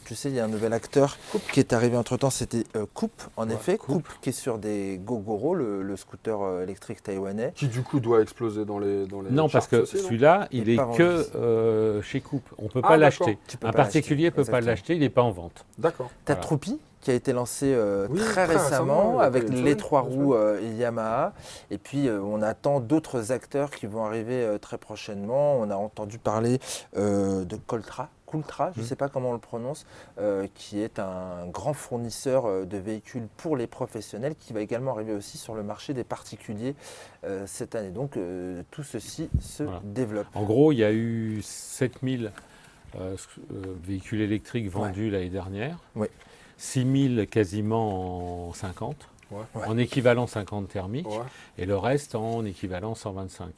Tu sais, il y a un nouvel acteur qui est arrivé entre-temps, c'était Coupe, en effet. Coupe qui est sur des Gogoro, le scooter électrique taïwanais. Qui du coup doit exploser dans les Non, parce que aussi, celui-là, il est que chez Coupe. On ne peut pas l'acheter. Un particulier ne peut pas l'acheter, il n'est pas en vente. D'accord. T'as Troupi qui a été lancé très très récemment, avec il y a les 3 roues Yamaha. Et puis on attend d'autres acteurs qui vont arriver très prochainement. On a entendu parler de Coultra, je ne sais pas comment on le prononce, qui est un grand fournisseur de véhicules pour les professionnels, qui va également arriver aussi sur le marché des particuliers cette année. Donc tout ceci se développe. En gros, il y a eu 7000 véhicules électriques vendus l'année dernière. Oui. 6000 quasiment en 50, en équivalent 50 thermique, et le reste en équivalent 125.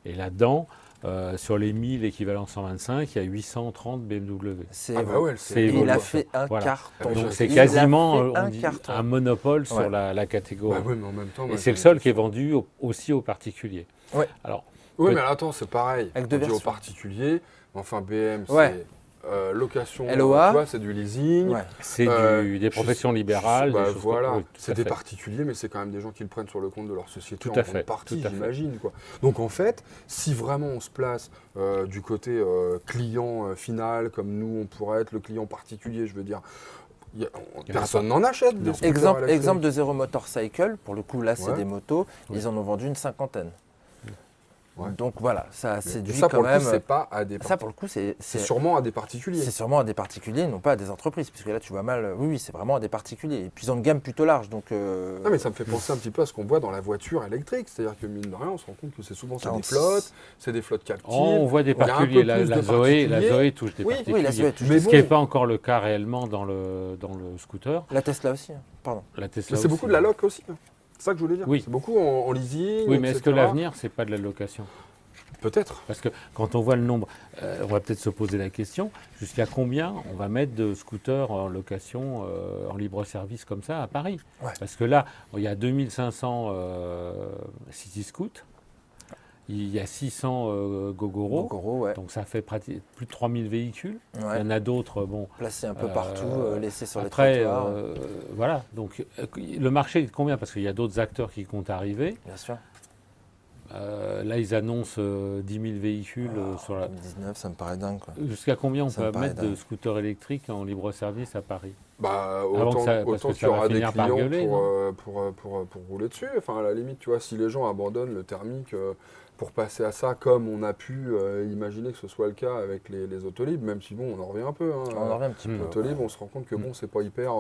Et là-dedans, sur les 1000 équivalents 125, il y a 830 BMW. Il a fait un carton. Donc c'est quasiment un monopole sur la catégorie. Oui, mais en même temps, et c'est le seul qui est vendu aussi aux particuliers. Ouais. Alors, oui, mais attends, c'est pareil. Avec deux versions. Aux particuliers, enfin BM, c'est... location, LOA. tu vois, c'est du leasing. C'est des professions libérales. C'est des particuliers, mais c'est quand même des gens qui le prennent sur le compte de leur société tout en à grande fait, partie, j'imagine. Donc en fait, si vraiment on se place du côté client final, comme nous on pourrait être le client particulier, je veux dire, Personne n'en achète des scooters électriques. Exemple de Zero Motorcycle, pour le coup là c'est Ouais. des motos, Ouais. ils en ont vendu une 50aine. Ouais. Donc voilà, ça séduit ça, quand pour le même. coup, c'est pas à des Ça pour le coup c'est sûrement à des particuliers. c'est sûrement à des particuliers, non pas à des entreprises, puisque là tu vois mal, oui c'est vraiment à des particuliers. Et puis ils ont une gamme plutôt large, donc Non, mais ça me fait penser un petit peu à ce qu'on voit dans la voiture électrique. C'est-à-dire que, mine de rien, on se rend compte que c'est souvent des 46. flottes, c'est des flottes captives. On voit des Il y a un peu particuliers. La plus de Zoé particuliers. touche des Oui, particuliers. oui, la Zoé touche Mais Ce bon, qui n'est pas encore le cas réellement dans le scooter. la Tesla aussi, hein. Pardon. La Tesla mais c'est aussi. beaucoup de la loc aussi. C'est ça que je voulais dire. Oui. C'est beaucoup en leasing. Oui, mais est-ce que etc. l'avenir, c'est pas de la location? Peut-être. Parce que quand on voit le nombre, on va peut-être se poser la question, jusqu'à combien on va mettre de scooters en location, en libre service comme ça à Paris? Ouais. Parce que là, il y a 2500 City Scoot, il y a 600 Gogoro, Gogoro, ouais. donc ça fait plus de 3000 véhicules. Ouais. Il y en a d'autres, bon. Placés un peu partout, laissés sur Après, les trottoirs. voilà, donc le marché est de combien? Parce qu'il y a d'autres acteurs qui comptent arriver. Bien sûr. Là, ils annoncent 10 000 véhicules sur la... 2019, ça me paraît dingue, quoi. Jusqu'à combien on Ça me peut paraît mettre de dingue. scooters électriques en libre service à Paris? Bah, Avant que autant, ça- parce autant que qu'il ça y va aura des finir par clients gueuler, pour rouler dessus. Enfin, à la limite, tu vois, si les gens abandonnent le thermique pour passer à ça, comme on a pu imaginer que ce soit le cas avec les Autolib, même si bon, on en revient un peu. Hein, On en revient un petit peu. Autolib, on se rend compte que bon, c'est pas hyper.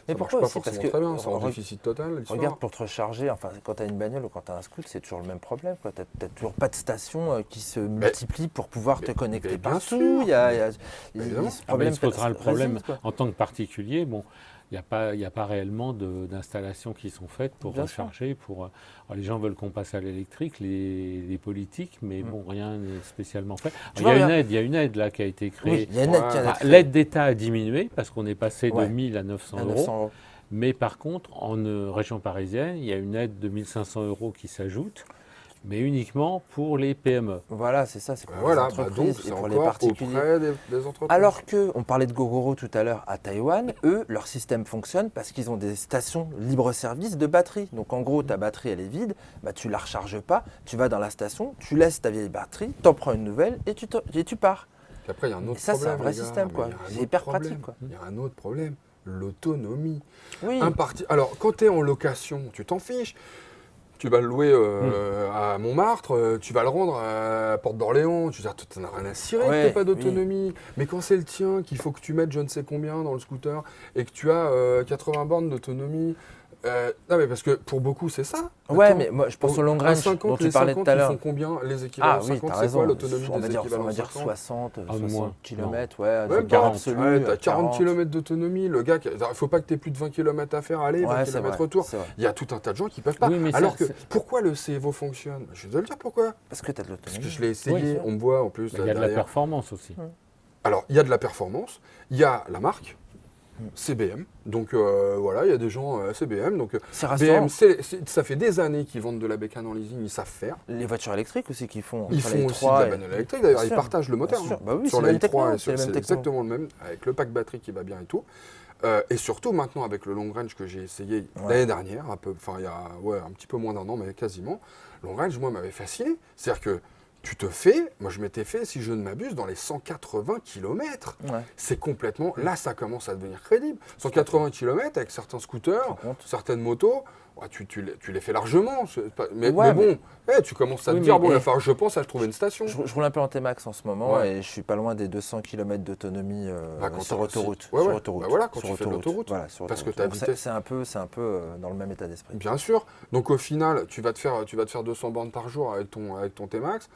Mais ça marche pourquoi pas aussi? Parce forcément que très bien, c'est en re- déficit total. l'histoire. Regarde, pour te recharger, enfin, quand tu as une bagnole ou quand tu as un scooter, c'est toujours le même problème. Tu n'as toujours pas de station qui se multiplie pour pouvoir te connecter mais bien partout. sûr. Il y a Évidemment. ce Ah, mais problème il se posera le problème résiste, quoi. en tant que particulier. Bon, il n'y a pas réellement d'installations qui sont faites pour Bien sûr. recharger. Alors, les gens veulent qu'on passe à l'électrique, les politiques, mais bon, rien n'est spécialement fait. Tu Il vois, y a une aide là qui a été créée. Oui, il y a une aide qui Ouais. a Ah, l'aide d'État a diminué parce qu'on est passé Ouais. de 1000 à 900 à euros. 900 euros. Mais par contre, en région parisienne, il y a une aide de 1500 euros qui s'ajoute, mais uniquement pour les PME. Voilà, c'est ça, c'est pour Voilà, les bah entreprises donc et c'est pour les encore particuliers. auprès des entreprises. Alors que, on parlait de Gogoro tout à l'heure à Taïwan, eux, leur système fonctionne parce qu'ils ont des stations libre-service de batterie. Donc en gros, ta batterie, elle est vide, bah, tu la recharges pas, tu vas dans la station, tu laisses ta vieille batterie, t'en prends une nouvelle et tu pars. Puis après, il y a un autre Et ça, c'est problème. un vrai les gars, système, mais quoi. il y a un C'est autre hyper problème. pratique, quoi. Il y a un autre problème, l'autonomie. Oui, Alors, quand tu es en location, tu t'en fiches. Tu vas le louer à Montmartre, tu vas le rendre à Porte d'Orléans, tu n'en as rien à cirer Ouais, que tu pas d'autonomie. Mais quand c'est le tien, qu'il faut que tu mettes je ne sais combien dans le scooter et que tu as 80 bornes d'autonomie, non mais parce que pour beaucoup c'est ça. ouais, Attends, mais moi je pense au long à range 50, dont tu les parlais 50, tout à ils l'heure. font combien les équivalents Ah oui, 50, t'as c'est raison. quoi l'autonomie On des va dire équivalents 60, Ah, moins. 60 km, ouais, Ouais, de 40, absolu, Ouais, t'as 40 40 km d'autonomie, le gars, il faut pas que tu aies plus de 20 km à faire aller, 20 Ouais, c'est km vrai, retour. c'est vrai. Il y a tout un tas de gens qui peuvent pas. Oui, mais ça, Alors que, c'est- pourquoi le CEVO fonctionne? Je vais te le dire pourquoi. Parce que tu as de Parce l'autonomie. que je l'ai essayé, Oui, on me voit en plus. Il y a de la derrière. performance aussi. Alors, il y a de la performance, il y a la marque, CBM. Donc voilà, il y a des gens CBM. Donc C'est rassurant. BM, ça fait des années qu'ils vendent de la bécane en leasing, ils savent faire. Les voitures électriques aussi qui font. Ils entre font les aussi de trois la et- bagnole électrique, d'ailleurs, Bien ils sûr, partagent le moteur. bien sûr. hein. Bah oui, sur c'est la la même i3, techno, et c'est la c'est même techno. exactement le même, avec le pack batterie qui va bien et tout. Et surtout maintenant avec le long range que j'ai essayé l'année dernière, il y a un petit peu moins d'un an, mais quasiment, long range, moi, m'avait fasciné. C'est-à-dire que tu te fais, moi je m'étais fait, si je ne m'abuse, dans les 180 km. Ouais. C'est complètement, là ça commence à devenir crédible. 180 km avec certains scooters, Par contre. certaines motos, ouais, tu les fais largement. Mais Ouais, bon, tu commences à te Oui, dire, mais- bon, il va falloir, je pense, à trouver une station. Je roule un peu en T-Max en ce moment Ouais. et je suis pas loin des 200 km d'autonomie Bah, quand sur t'as- autoroute. ouais, sur ouais. autoroute. Bah voilà, quand sur tu fais de l'autoroute. Voilà, sur Parce que autoroute. ta Donc vitesse- c'est un peu dans le même état d'esprit. Bien sûr. Donc au final, tu vas te faire 200 bornes par jour avec ton T-Max.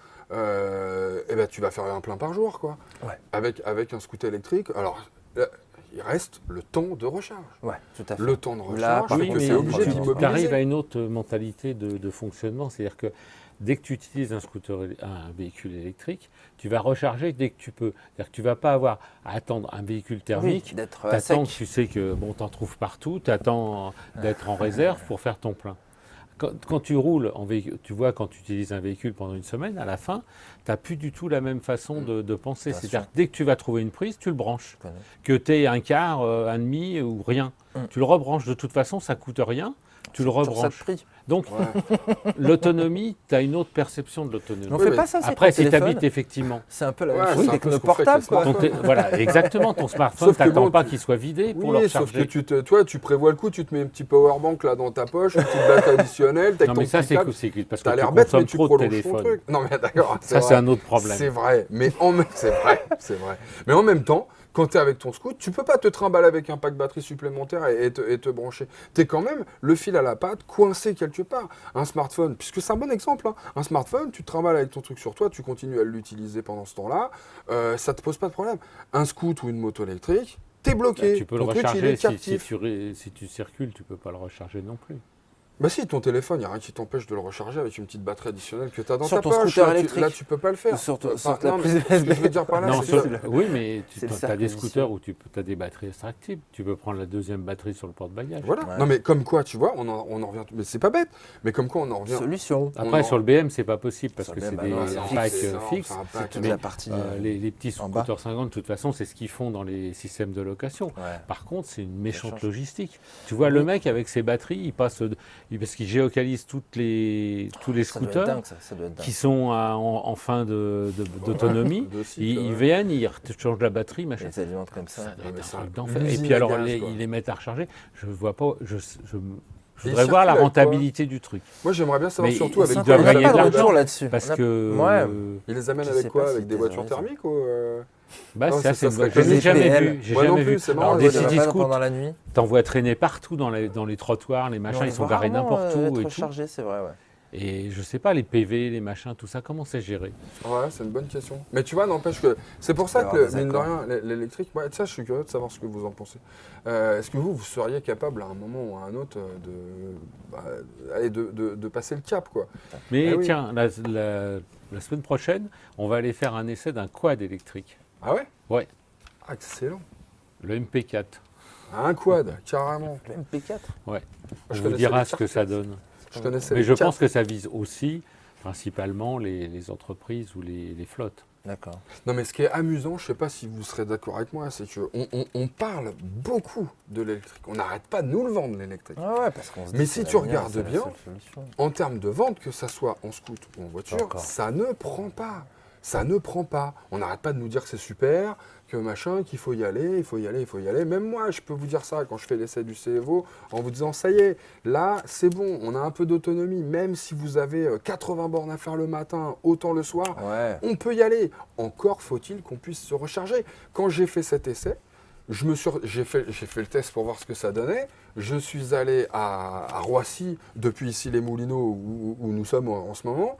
Et ben tu vas faire un plein par jour, quoi. Ouais. Avec un scooter électrique. Alors, là, il reste le temps de recharge. Ouais, tout à fait. Le temps de recharge, Là, par fait contre, que c'est c'est un obligé problème. d'immobiliser. Tu arrives à une autre mentalité de fonctionnement, c'est-à-dire que dès que tu utilises un véhicule électrique, tu vas recharger dès que tu peux. C'est-à-dire que tu ne vas pas avoir à attendre un véhicule thermique. Oui, d'être à T'attends, sec. tu sais que bon, t'en trouves partout, tu attends d'être en réserve pour faire ton plein. Quand tu roules en véhicule, tu vois, quand tu utilises un véhicule pendant une semaine, à la fin, tu n'as plus du tout la même façon de penser. Bien C'est-à-dire sûr. que dès que tu vas trouver une prise, tu le branches. Je connais. Que tu aies un quart, un demi ou rien. Tu le rebranches. De toute façon, ça ne coûte rien. tu le Sur ça de rebranches. prix. Donc, l'autonomie, tu as une autre perception de l'autonomie. On Oui, fait mais pas ça, c'est Après, ton si tu téléphone. habites effectivement, C'est un peu la Ouais, même c'est chose un avec peu nos ce qu'on fait avec portables, les quoi. smartphones. voilà, exactement, ton smartphone, Sauf tu que n'attends bon, pas qu'il soit vidé pour le Oui, sauf que recharger. toi, tu prévois le coup, tu te mets un petit powerbank là dans ta poche, une petite batterie additionnelle, t'as Non, ton mais ça, petit câble. c'est parce que T'as tu l'air bête, mais consommes tu trop de prolonges ton téléphone. truc. Non, mais d'accord. Ça, c'est un autre problème. C'est vrai, mais c'est vrai, c'est vrai. Mais en même temps, quand tu es avec ton scoot, tu peux pas te trimballer avec un pack batterie supplémentaire et te brancher. Tu es quand même le fil à la patte, coincé quelque part. Un smartphone, puisque c'est un bon exemple, hein. Un smartphone, tu te trimbales avec ton truc sur toi, tu continues à l'utiliser pendant ce temps-là, ça te pose pas de problème. Un scoot ou une moto électrique, t'es bloqué. Tu peux le Ton truc, il recharger est captif. si tu circules, tu peux pas le recharger non plus. Bah si, ton téléphone, il n'y a rien qui t'empêche de le recharger avec une petite batterie additionnelle que tu as dans Sur ta ton poche. scooter Là, électrique. là, tu peux pas le faire. Sur ta Non, mais prise ce que je veux dire par là, Non, c'est que oui, mais c'est le tu as cercle des vicieux. scooters où tu as des batteries extractibles. Tu peux prendre la deuxième batterie sur le porte-bagages. voilà. Ouais. Non mais comme quoi, tu vois, on en revient. Mais c'est pas bête. Mais comme quoi, on en revient. Solution. Après, On sur le BM, c'est pas possible parce Sur que le c'est BM, des bah non, c'est packs fixe, non, fixes. c'est un C'est pack. toute mais, la partie. les petits en bas. scooters 50, de toute façon, c'est ce qu'ils font dans les systèmes de location. Ouais. Par contre, c'est une méchante change. logistique. Tu vois, le mec avec ses batteries, il passe, parce qu'il géocalise tous les Ça doit être scooters dingue, ça doit être dingue. qui sont en fin d'autonomie. De cycle, Ils ouais. viennent, ils changent la batterie, machin. Les alimentent comme ça. Ça doit mais être c'est un un truc d'enfer. Et usine puis à alors, gaz, quoi. ils les mettent à recharger. Je vois pas. Je ils voudrais voir la circulent avec quoi rentabilité du truc. Moi, j'aimerais bien savoir Mais surtout avec ils On doivent n'a gagner pas de de l'argent. retour là-dessus. Parce On a- que. Ouais. Ils les amènent Je avec sais quoi pas Avec si des t'es voitures raison. thermiques ou Bah, Non, ça, ça c'est serait je l'ai comme jamais GPL. vu. J'ai Moi non jamais plus, vu. c'est marrant, Alors, je des vois Pas city pendant scouts, la nuit. t'en vois traîner partout dans les trottoirs, les machins, Mais on ils sont les voit garés rarement, n'importe où être et tout. rechargés, c'est vrai, ouais. Et je sais pas, les PV, les machins, tout ça, comment c'est géré? Ouais, c'est une bonne question. Mais tu vois, n'empêche que c'est pour ça Il va que, y avoir des mine de accords. rien, l'électrique, ouais, ça, je suis curieux de savoir ce que vous en pensez. Est-ce que vous seriez capable à un moment ou à un autre de passer le cap, quoi? Mais Ah oui. tiens, la semaine prochaine, on va aller faire un essai d'un quad électrique. Ah ouais? Ouais. Ah, excellent. Le MP4. Un quad, carrément. Le MP4. Ouais. On Je vous connaissais dira les ce que ça donne. Je connaissais Mais les je quatre. pense que ça vise aussi principalement les entreprises ou les flottes. D'accord. Non, mais ce qui est amusant, je ne sais pas si vous serez d'accord avec moi, c'est qu'on parle beaucoup de l'électrique. On n'arrête pas de nous le vendre, l'électrique. Ah ouais, parce qu'on se dit Mais que si c'est tu l'avenir, regardes c'est la bien, seule solution. En termes de vente, que ça soit en scoot ou en voiture, D'accord. ça ne prend pas. Ça ne prend pas. On n'arrête pas de nous dire que c'est super, que machin, qu'il faut y aller, il faut y aller, il faut y aller. Même moi, je peux vous dire ça quand je fais l'essai du CEVO, en vous disant, ça y est, là, c'est bon, on a un peu d'autonomie. Même si vous avez 80 bornes à faire le matin, autant le soir, Ouais. on peut y aller. Encore faut-il qu'on puisse se recharger. Quand j'ai fait cet essai, j'ai fait le test pour voir ce que ça donnait. Je suis allé à Roissy, depuis ici les Moulineaux, où nous sommes en ce moment.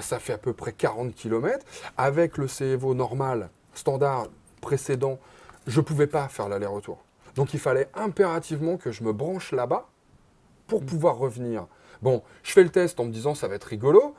Ça fait à peu près 40 km. Avec le CEVO normal, standard, précédent, je ne pouvais pas faire l'aller-retour. Donc il fallait impérativement que je me branche là-bas pour pouvoir revenir. Bon, je fais le test en me disant ça va être rigolo.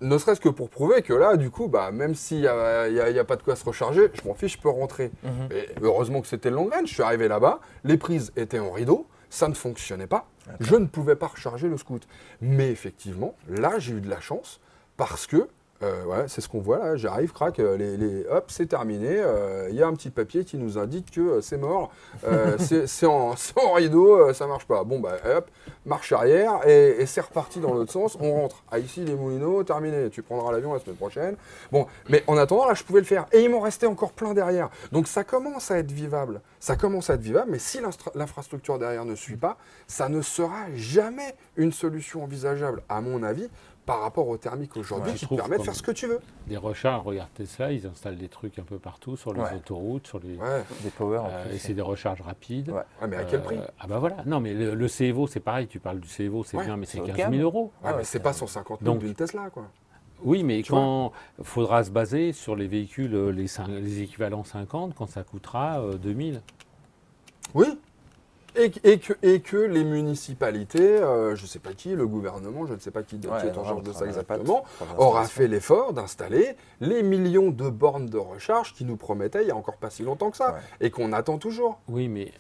Ne serait-ce que pour prouver que là, du coup, bah, même s'il n'y a pas de quoi se recharger, je m'en fiche, je peux rentrer. Et heureusement que c'était le long range. Je suis arrivé là-bas, les prises étaient en rideau, ça ne fonctionnait pas. Je ne pouvais pas recharger le scoot. Mais effectivement, là, j'ai eu de la chance parce que, ouais, c'est ce qu'on voit là, j'arrive, crac, hop, c'est terminé. Il y a un petit papier qui nous indique que c'est mort, c'est en rideau, ça marche pas. Bon, bah, hop, marche arrière et c'est reparti dans l'autre sens. On rentre. Ah, ici, les Moulineaux, terminé. Tu prendras l'avion la semaine prochaine. Bon, mais en attendant, là, je pouvais le faire. Et il m'en restait encore plein derrière. Donc, ça commence à être vivable. Ça commence à être vivable, mais si l'infrastructure derrière ne suit pas, ça ne sera jamais une solution envisageable, à mon avis, par rapport au thermique aujourd'hui, Ouais, qui je te trouve permet de comme- faire ce que tu veux. Des recharges, regarde Tesla, ils installent des trucs un peu partout sur les Ouais. autoroutes, sur les. Ouais, Des power en Et plus. c'est des recharges rapides. Ouais. ouais, mais à quel prix? Ah bah voilà, non mais le CEVO c'est pareil, tu parles du CEVO, c'est Ouais, bien, mais c'est c'est haut de 15 gamme. 000 euros. Ouais, mais ouais, c'est pas 150 000 Donc- d'une Tesla, quoi. Oui, mais Tu quand il faudra se baser sur les véhicules, les équivalents 50, quand ça coûtera 2000. Oui. Et que les municipalités, je ne sais pas qui, le gouvernement, je ne sais pas qui est en charge de ça exactement, aura fait l'effort d'installer les millions de bornes de recharge qui nous promettaient il n'y a encore pas si longtemps que ça, Ouais. et qu'on attend toujours. Oui, mais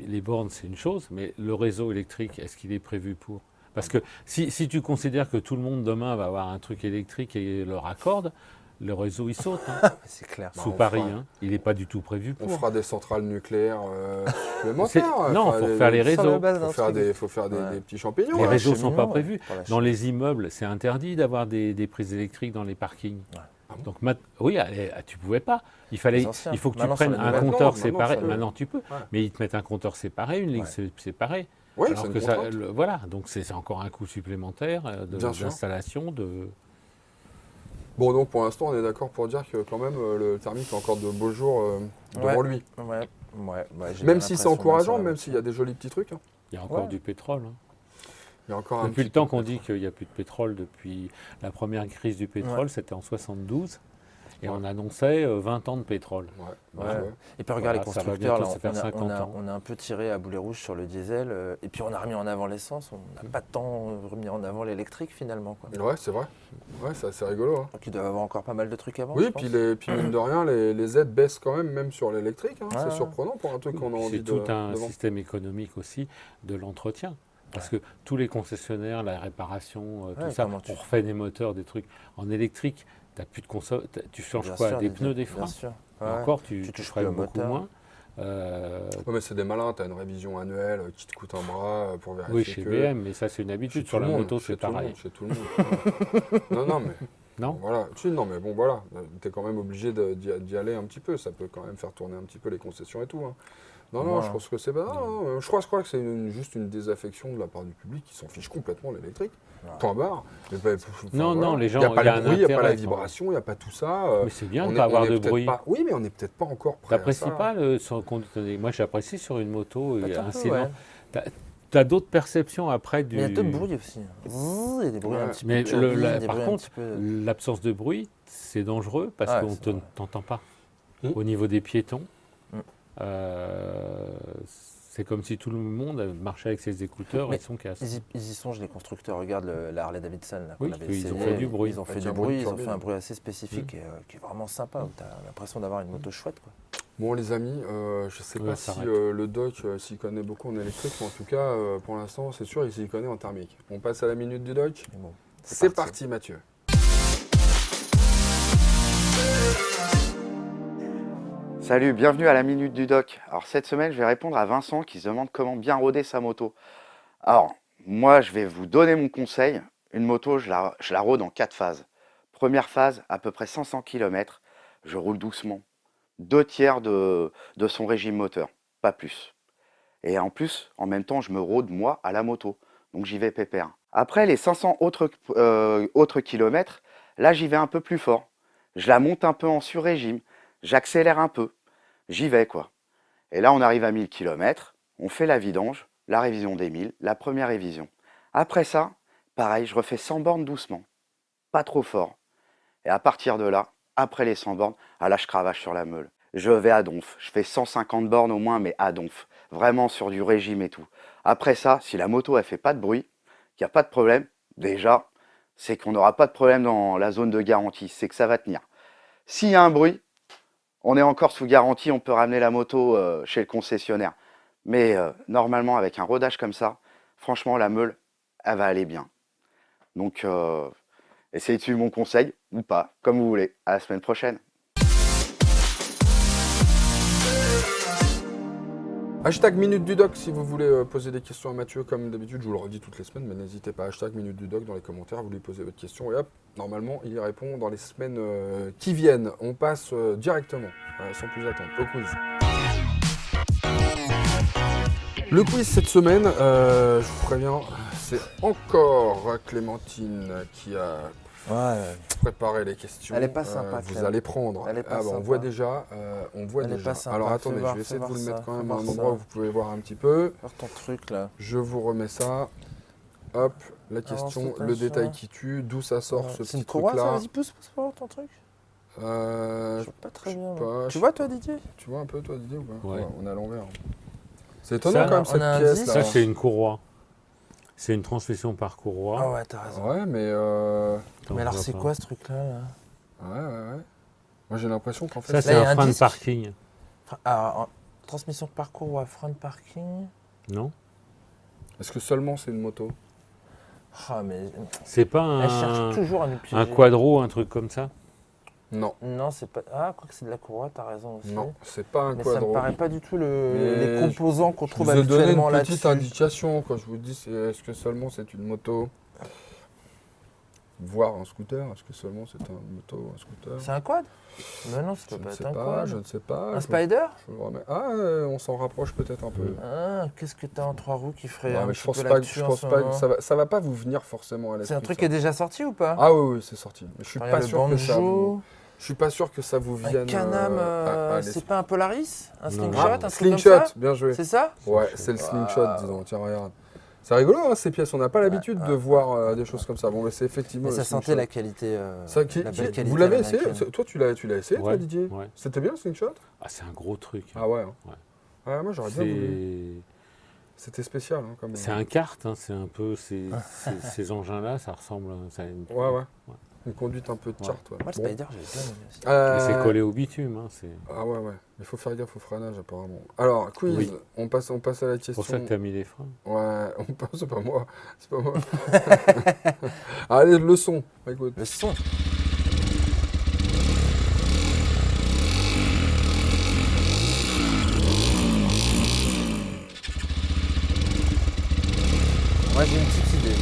les bornes c'est une chose, mais le réseau électrique, est-ce qu'il est prévu pour? Parce que si tu considères que tout le monde demain va avoir un truc électrique et le raccorde, le réseau il saute. Hein. C'est clair. Sous on Paris, fera- hein. Il n'est pas du tout prévu On pour. fera des centrales nucléaires supplémentaires. Non, il faut faire les réseaux. Faut faire des petits champignons. Les hein. réseaux ne sont pas cheminement, prévus. pour la Dans les immeubles, c'est interdit d'avoir des prises électriques dans les parkings. Ouais. Ah bon Donc, oui, tu pouvais pas. Il anciens. faut que tu Maintenant, prennes ça un va. compteur Maintenant, séparé. ça va. Maintenant, tu peux. Ouais. Mais ils te mettent un compteur séparé, une ligne séparée. Oui, Alors c'est une que ça, contrainte. voilà, donc c'est encore un coût supplémentaire Bien sûr. d'installation. Bon, donc pour l'instant, on est d'accord pour dire que quand même, le thermique a encore de beaux jours devant lui. Ouais, j'ai Même bien si c'est l'impression, encourageant, ça, même s'il y a des jolis petits trucs. hein. Il y a encore Ouais. du pétrole. Hein. Il y a encore un Depuis le petit temps peu qu'on de dit qu'il n'y a plus de pétrole, depuis la première crise du pétrole, c'était en 72. Et on annonçait 20 ans de pétrole. Ouais. Ouais. Ouais. Et puis regarde Voilà, les ça va constructeurs, bientôt là, se faire 50 ans. on a un peu tiré à boulet rouge sur le diesel, et puis on a remis en avant l'essence, on n'a pas tant remis en avant l'électrique finalement. Quoi. Ouais, c'est vrai. Ouais, c'est assez rigolo. hein. Donc ils doivent avoir encore pas mal de trucs avant. Oui, je puis, pense. puis mine de rien, les aides baissent quand même sur l'électrique. hein. Ouais, C'est ouais. surprenant pour un truc qu'on a envie C'est de tout un vendre. système économique aussi de l'entretien. Parce que tous les concessionnaires, la réparation, Ouais, tout ça, comment tu- on refait des moteurs, des trucs. En électrique, tu changes Bien quoi? sûr, Des pneus, des freins? Bien sûr. Et Ouais. encore, tu touches ferais plus au beaucoup moteur. moins. Ouais, mais c'est des malins, tu as une révision annuelle qui te coûte un bras pour vérifier Oui, chez que... BM, mais ça c'est une Chez habitude. tout Sur le la monde, moto, chez c'est tout le pareil. monde, chez tout le monde. non, mais Non? voilà. Si, non, mais bon, voilà. Tu es quand même obligé d'y aller un petit peu. Ça peut quand même faire tourner un petit peu les concessions et tout. hein. Non, Ouais. je pense que c'est pas. non, je crois que c'est juste une désaffection de la part du public qui s'en fiche complètement de l'électrique. Ouais. Point barre. Mais Non, les gens, Il n'y a pas il y a le un bruit, il n'y a pas la intérêt, vibration, il n'y a pas tout ça. Mais c'est bien de on ne est- pas on avoir est de peut-être bruit. pas- Oui, mais on n'est peut-être pas encore prêt. à T'apprécies ça. pas le son conditionné? Moi, j'apprécie sur une moto, il y a Peut-être un peu, silence. ouais. T'as d'autres perceptions après du. Mais il y a d'autres bruits aussi. Zzzz, il y a des bruits un Ouais. petit peu. Mais turbines, des par bruits un contre, petit peu- l'absence de bruit, c'est dangereux parce Ah, qu'on c'est ne vrai. t'entend pas. Mmh. Au niveau des piétons, Mmh. c'est comme si tout le monde marchait avec ses écouteurs Mais et son casque. Ils y songent, les constructeurs. Regarde la Harley Davidson. Là, Oui, qu'on avait ils ont essayé. fait du bruit. Ils ont fait Avec du un bruit bruit, de ils ont fait turbine. un bruit assez spécifique et, qui est vraiment sympa. Tu as l'impression d'avoir une moto chouette. Quoi. Bon les amis, je ne sais Ouais, pas ça si arrête. le doc s'y connaît beaucoup en électrique, mais en tout cas, pour l'instant, c'est sûr, il s'y connaît en thermique. On passe à la minute du doc. Mais bon, C'est parti Mathieu. Salut, bienvenue à la Minute du Doc. Alors cette semaine, je vais répondre à Vincent qui se demande comment bien roder sa moto. Alors, moi, je vais vous donner mon conseil. Une moto, je la rôde en 4 phases. Première phase, à peu près 500 km, je roule doucement. 2/3 de son régime moteur, pas plus. Et en plus, en même temps, je me rôde moi à la moto. Donc j'y vais pépère. Après les 500 autres kilomètres, là j'y vais un peu plus fort. Je la monte un peu en sur-régime. J'accélère un peu. J'y vais quoi. Et là on arrive à 1000 km. On fait la vidange, la révision des 1000, la première révision. Après ça, pareil, je refais 100 bornes doucement. Pas trop fort. Et à partir de là, après les 100 bornes, là je cravache sur la meule. Je vais à donf. Je fais 150 bornes au moins, mais à donf. Vraiment sur du régime et tout. Après ça, si la moto elle fait pas de bruit, qu'il n'y a pas de problème, déjà, c'est qu'on n'aura pas de problème dans la zone de garantie. C'est que ça va tenir. S'il y a un bruit, on est encore sous garantie, on peut ramener la moto chez le concessionnaire. Mais normalement, avec un rodage comme ça, franchement, la meule, elle va aller bien. Donc, essayez de suivre mon conseil, ou pas, comme vous voulez. À la semaine prochaine. Hashtag Minute du Doc si vous voulez poser des questions à Mathieu, comme d'habitude, je vous le redis toutes les semaines, mais n'hésitez pas, hashtag Minute du Doc dans les commentaires, vous lui posez votre question et hop, normalement il y répond dans les semaines qui viennent. On passe directement, sans plus attendre, au quiz. Le quiz cette semaine, je vous préviens, c'est encore Clémentine qui a préparé les questions. Elle est pas sympa, vous Clem. allez prendre. Elle est pas On sympa. voit déjà. On voit Elle est déjà. pas sympa. Alors Fais attendez, voir, je vais essayer de fais vous le voir mettre ça, quand même fais à un voir endroit ça. où vous pouvez voir un petit peu. Faire ton truc là. Je vous remets ça. Hop, la question, c'est le pas détail ça. qui tue, d'où ça sort ce C'est une petit courroie, ça. truc-là. Vas-y, pousse voir ton truc. Je vois pas très je sais bien. pas, moi. je Tu sais vois, toi, Didier Tu vois un peu toi Didier ou pas Ouais. On est à l'envers. C'est étonnant Ça, quand même on cette a un pièce disque. là. Ça, c'est une courroie. C'est une transmission par courroie. Ah ouais, t'as raison. Ouais, mais Attends, Mais alors, je vois c'est pas. quoi ce truc-là là ouais. Moi j'ai l'impression qu'en fait. Ça, c'est Là, il y a un un frein de disque. parking. Transmission de parcours à front parking. Non? Est-ce que seulement c'est une moto? Ah, mais C'est pas elle cherche un toujours à nous piéger. quadro, un truc comme ça? Non. Non, c'est pas. Ah, quoi que c'est de la courroie, t'as raison aussi. Non, c'est pas un Mais ça quadro. me paraît pas du tout Mais les composants qu'on trouve Je vous ai donné habituellement une petite là-dessus. indication quand je vous dis est-ce que seulement c'est une moto, voire un scooter. Est-ce que seulement c'est un moto, un scooter? C'est un quad? Mais non, ça Je peut ne pas sais être un pas, quad. je ne sais pas. Un Spider? Je vous remets. Ah, on s'en rapproche peut-être un peu. Ah, qu'est-ce que t'as en 3 roues qui ferait Ouais, un mais petit je pense peu pas, l'actu je en pense ce pas moment? que ça va pas vous venir forcément à l'esprit. C'est un truc ça. qui est déjà sorti ou pas? Ah oui, oui, c'est sorti. Mais je suis Genre, il y pas a le sûr que ça. banjo, Je suis pas sûr que ça vous un vienne. Can-Am, à c'est l'esprit. pas un Polaris? Un Non. slingshot? Ah, un truc Slingshot, comme ça? bien joué. C'est ça? Ouais, c'est le slingshot, Waouh. disons. Tiens, regarde. C'est rigolo, hein, ces pièces. On n'a pas l'habitude de voir des choses comme ça. Bon, mais c'est effectivement. Mais le ça sentait slingshot. la qualité. Ça, la belle qualité vous l'avez essayé? américaine. Toi, tu l'as essayé, toi, Ouais, Didier? ouais. C'était bien le slingshot? Ah, c'est un gros truc. Ah ouais. Hein. Ouais. Ouais, moi, j'aurais bien voulu. C'était spécial. Hein, comme... C'est un kart, hein, c'est un peu ces engins-là, ça ressemble. Ça a une... Ouais, ouais. Une conduite un peu de Ouais. charte. Ouais. Moi, le Bon. Spider, j'avais bien aimé aussi. Mais c'est collé au bitume. Hein, c'est Ah ouais, ouais. Il faut faire gaffe au freinage, apparemment. Alors, quiz. Oui. On passe à la question. pour ça que tu as mis les freins. Ouais, on passe, c'est pas moi. C'est pas moi. Allez, le son. Écoute. Le son. Moi, j'ai une petite idée.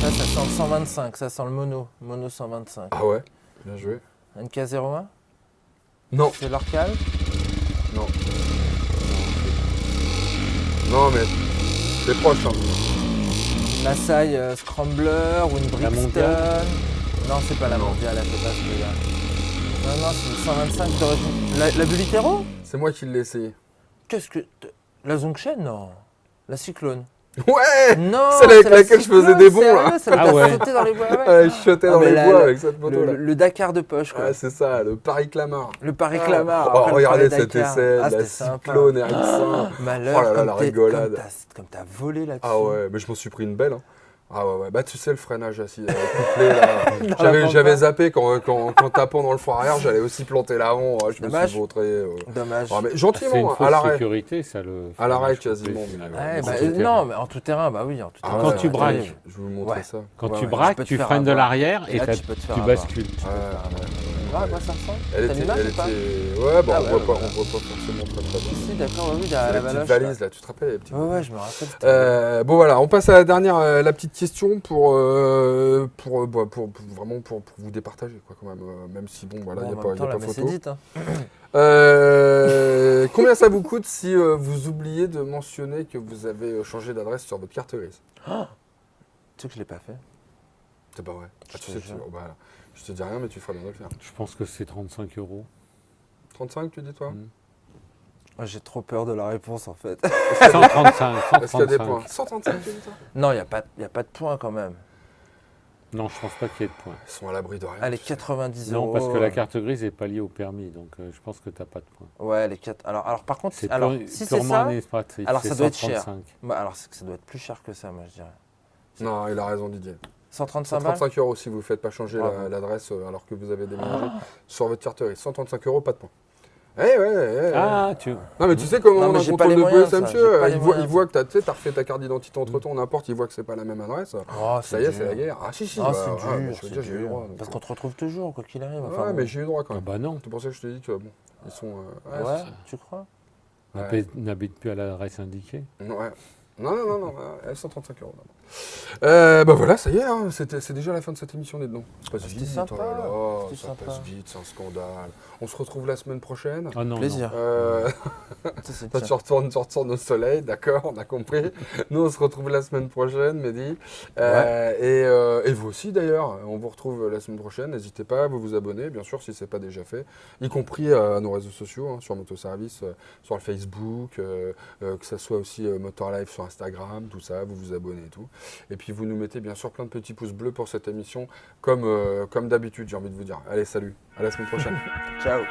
Ça sent le 125, ça sent le mono 125. Ah ouais, bien joué. NK01, Non, c'est l'Orcal. non. Non, mais c'est proche. Hein. Maasai Scrambler ou une La Brixton. mondiale. Non, c'est pas la Non. mondiale, elle fait pas celui-là. Non, non, c'est une 125 d'origine. La Bulitero? C'est moi qui l'ai essayé. Qu'est-ce que. La Zongshen? Non. La Cyclone. Ouais. Non! Celle avec c'est la laquelle je faisais Cyclone, des bons, là. sérieux, celle Ah qui a ouais. sauté dans les bois. Ouais. Ouais, je chutais Ah, dans mais les là, bois le- avec cette moto-là. Le Dakar de poche, quoi. Ah, c'est ça, le Paris-Clamart. Le Paris-Clamart. Oh, après le regardez cet Paris-Dakar. essai, Ah, la c'était sympa. Cyclone RX1. Malheur, Oh là là, comme la t'es- rigolade. comme t'as volé là-dessus. Ah ouais, mais je m'en suis pris une belle. Hein. Ah ouais, ouais, bah tu sais le freinage assis, couplé là. J'avais zappé qu'en tapant dans le frein arrière, j'allais aussi planter l'avant. Je me Dommage. suis vautré. Dommage. Ah, mais C'est une gentiment, à fausse l'arrêt. sécurité, ça le. À l'arrêt, freinage couplé, quasiment. finalement. Ouais, En bah, tout terrain. non, mais en tout terrain, bah oui, en tout Ah terrain. Quand ouais, tu ouais, braques. ouais, je vais vous montrer Ouais. ça. Quand Ouais, tu ouais. braques, peux te tu faire freines de avoir. l'arrière Et et là, t'as- tu peux te faire tu avoir. bascules. Ouais, Ah, à quoi ça ressemble? Elle T'as était, l'image elle ou pas? était... Ouais, bon, Ah on ouais, voit ouais, pas, ouais. on voit pas forcément très très bien. Si, d'accord, oui, C'est la la valoche. petite valise là, tu te rappelles les petites Ouais, ouais, je me rappelle. Bon voilà, on passe à la dernière, la petite question pour vraiment pour vous départager quoi quand même, même si bon voilà, il n'y a pas, y a pas photo. Hein. Combien ça vous coûte si vous oubliez de mentionner que vous avez changé d'adresse sur votre carte grise? Tu sais que je l'ai pas fait. C'est pas vrai. Ah, tu Je sais, te jure. bah, je te dis rien, mais tu feras bien de le faire. Je pense que c'est 35 €. 35, tu dis toi? Moi, j'ai trop peur de la réponse en fait. 135. Est-ce qu'il y a des 135. points? 135, tu dis toi? Non, il n'y a pas de points quand même. Non, je pense pas qu'il y ait de points. Ils sont à l'abri de rien. Allez, tu sais. 90 €. Non, parce que la carte grise n'est pas liée au permis, donc je pense que tu n'as pas de points. Ouais, les 4. Alors par contre, C'est alors, pur- si c'est purement ça, administratif. alors c'est ça doit être cher. 135. bah, alors c'est que ça doit être plus cher que ça, moi je dirais. Non, il a raison Didier. 135 balles. 135 € si vous ne faites pas changer Bravo. l'adresse alors que vous avez déménagé sur votre carte grise. 135 €, pas de points. Ouais. Ah, tu. Non mais tu sais comment Non, on mais a j'ai un pas contrôle les de moyens, police, ça, monsieur. j'ai pas les Il moyens, voit que t'as fait ta carte d'identité entre temps, n'importe, il voit que c'est pas la même adresse. Oh, Ça y est, c'est la guerre. Ah si, Oh, bah, c'est ouais, dur, mais je veux dire, j'ai eu le droit. donc, Parce qu'on te retrouve toujours, quoi qu'il arrive. ouais, Enfin, mais j'ai eu le droit quand Ah même. bah non, C'est pour ça que je te dis que bon, ils sont. ouais, tu crois? Ouais. n'habite plus à l'adresse indiquée. Ouais. Non, 135 €. Bah voilà, ça y est, hein, c'est déjà la fin de cette émission, dites donc. Ça passe C'était vite, sympa, oh là là, c'était ça sympa. passe vite, c'est un scandale. On se retrouve la semaine prochaine. Ah non, Plaisir. Toi, Ça, tu retournes au soleil, d'accord, on a compris. Nous, on se retrouve la semaine prochaine, Mehdi. Et vous aussi, d'ailleurs. On vous retrouve la semaine prochaine. N'hésitez pas à vous abonner, bien sûr, si ce n'est pas déjà fait. Y compris à nos réseaux sociaux, hein, sur Motoservice, sur le Facebook, que ça soit aussi Motor Live sur Instagram, tout ça. Vous vous abonnez et tout. Et puis, vous nous mettez, bien sûr, plein de petits pouces bleus pour cette émission, comme d'habitude, j'ai envie de vous dire. Allez, salut. À la semaine prochaine. Ciao.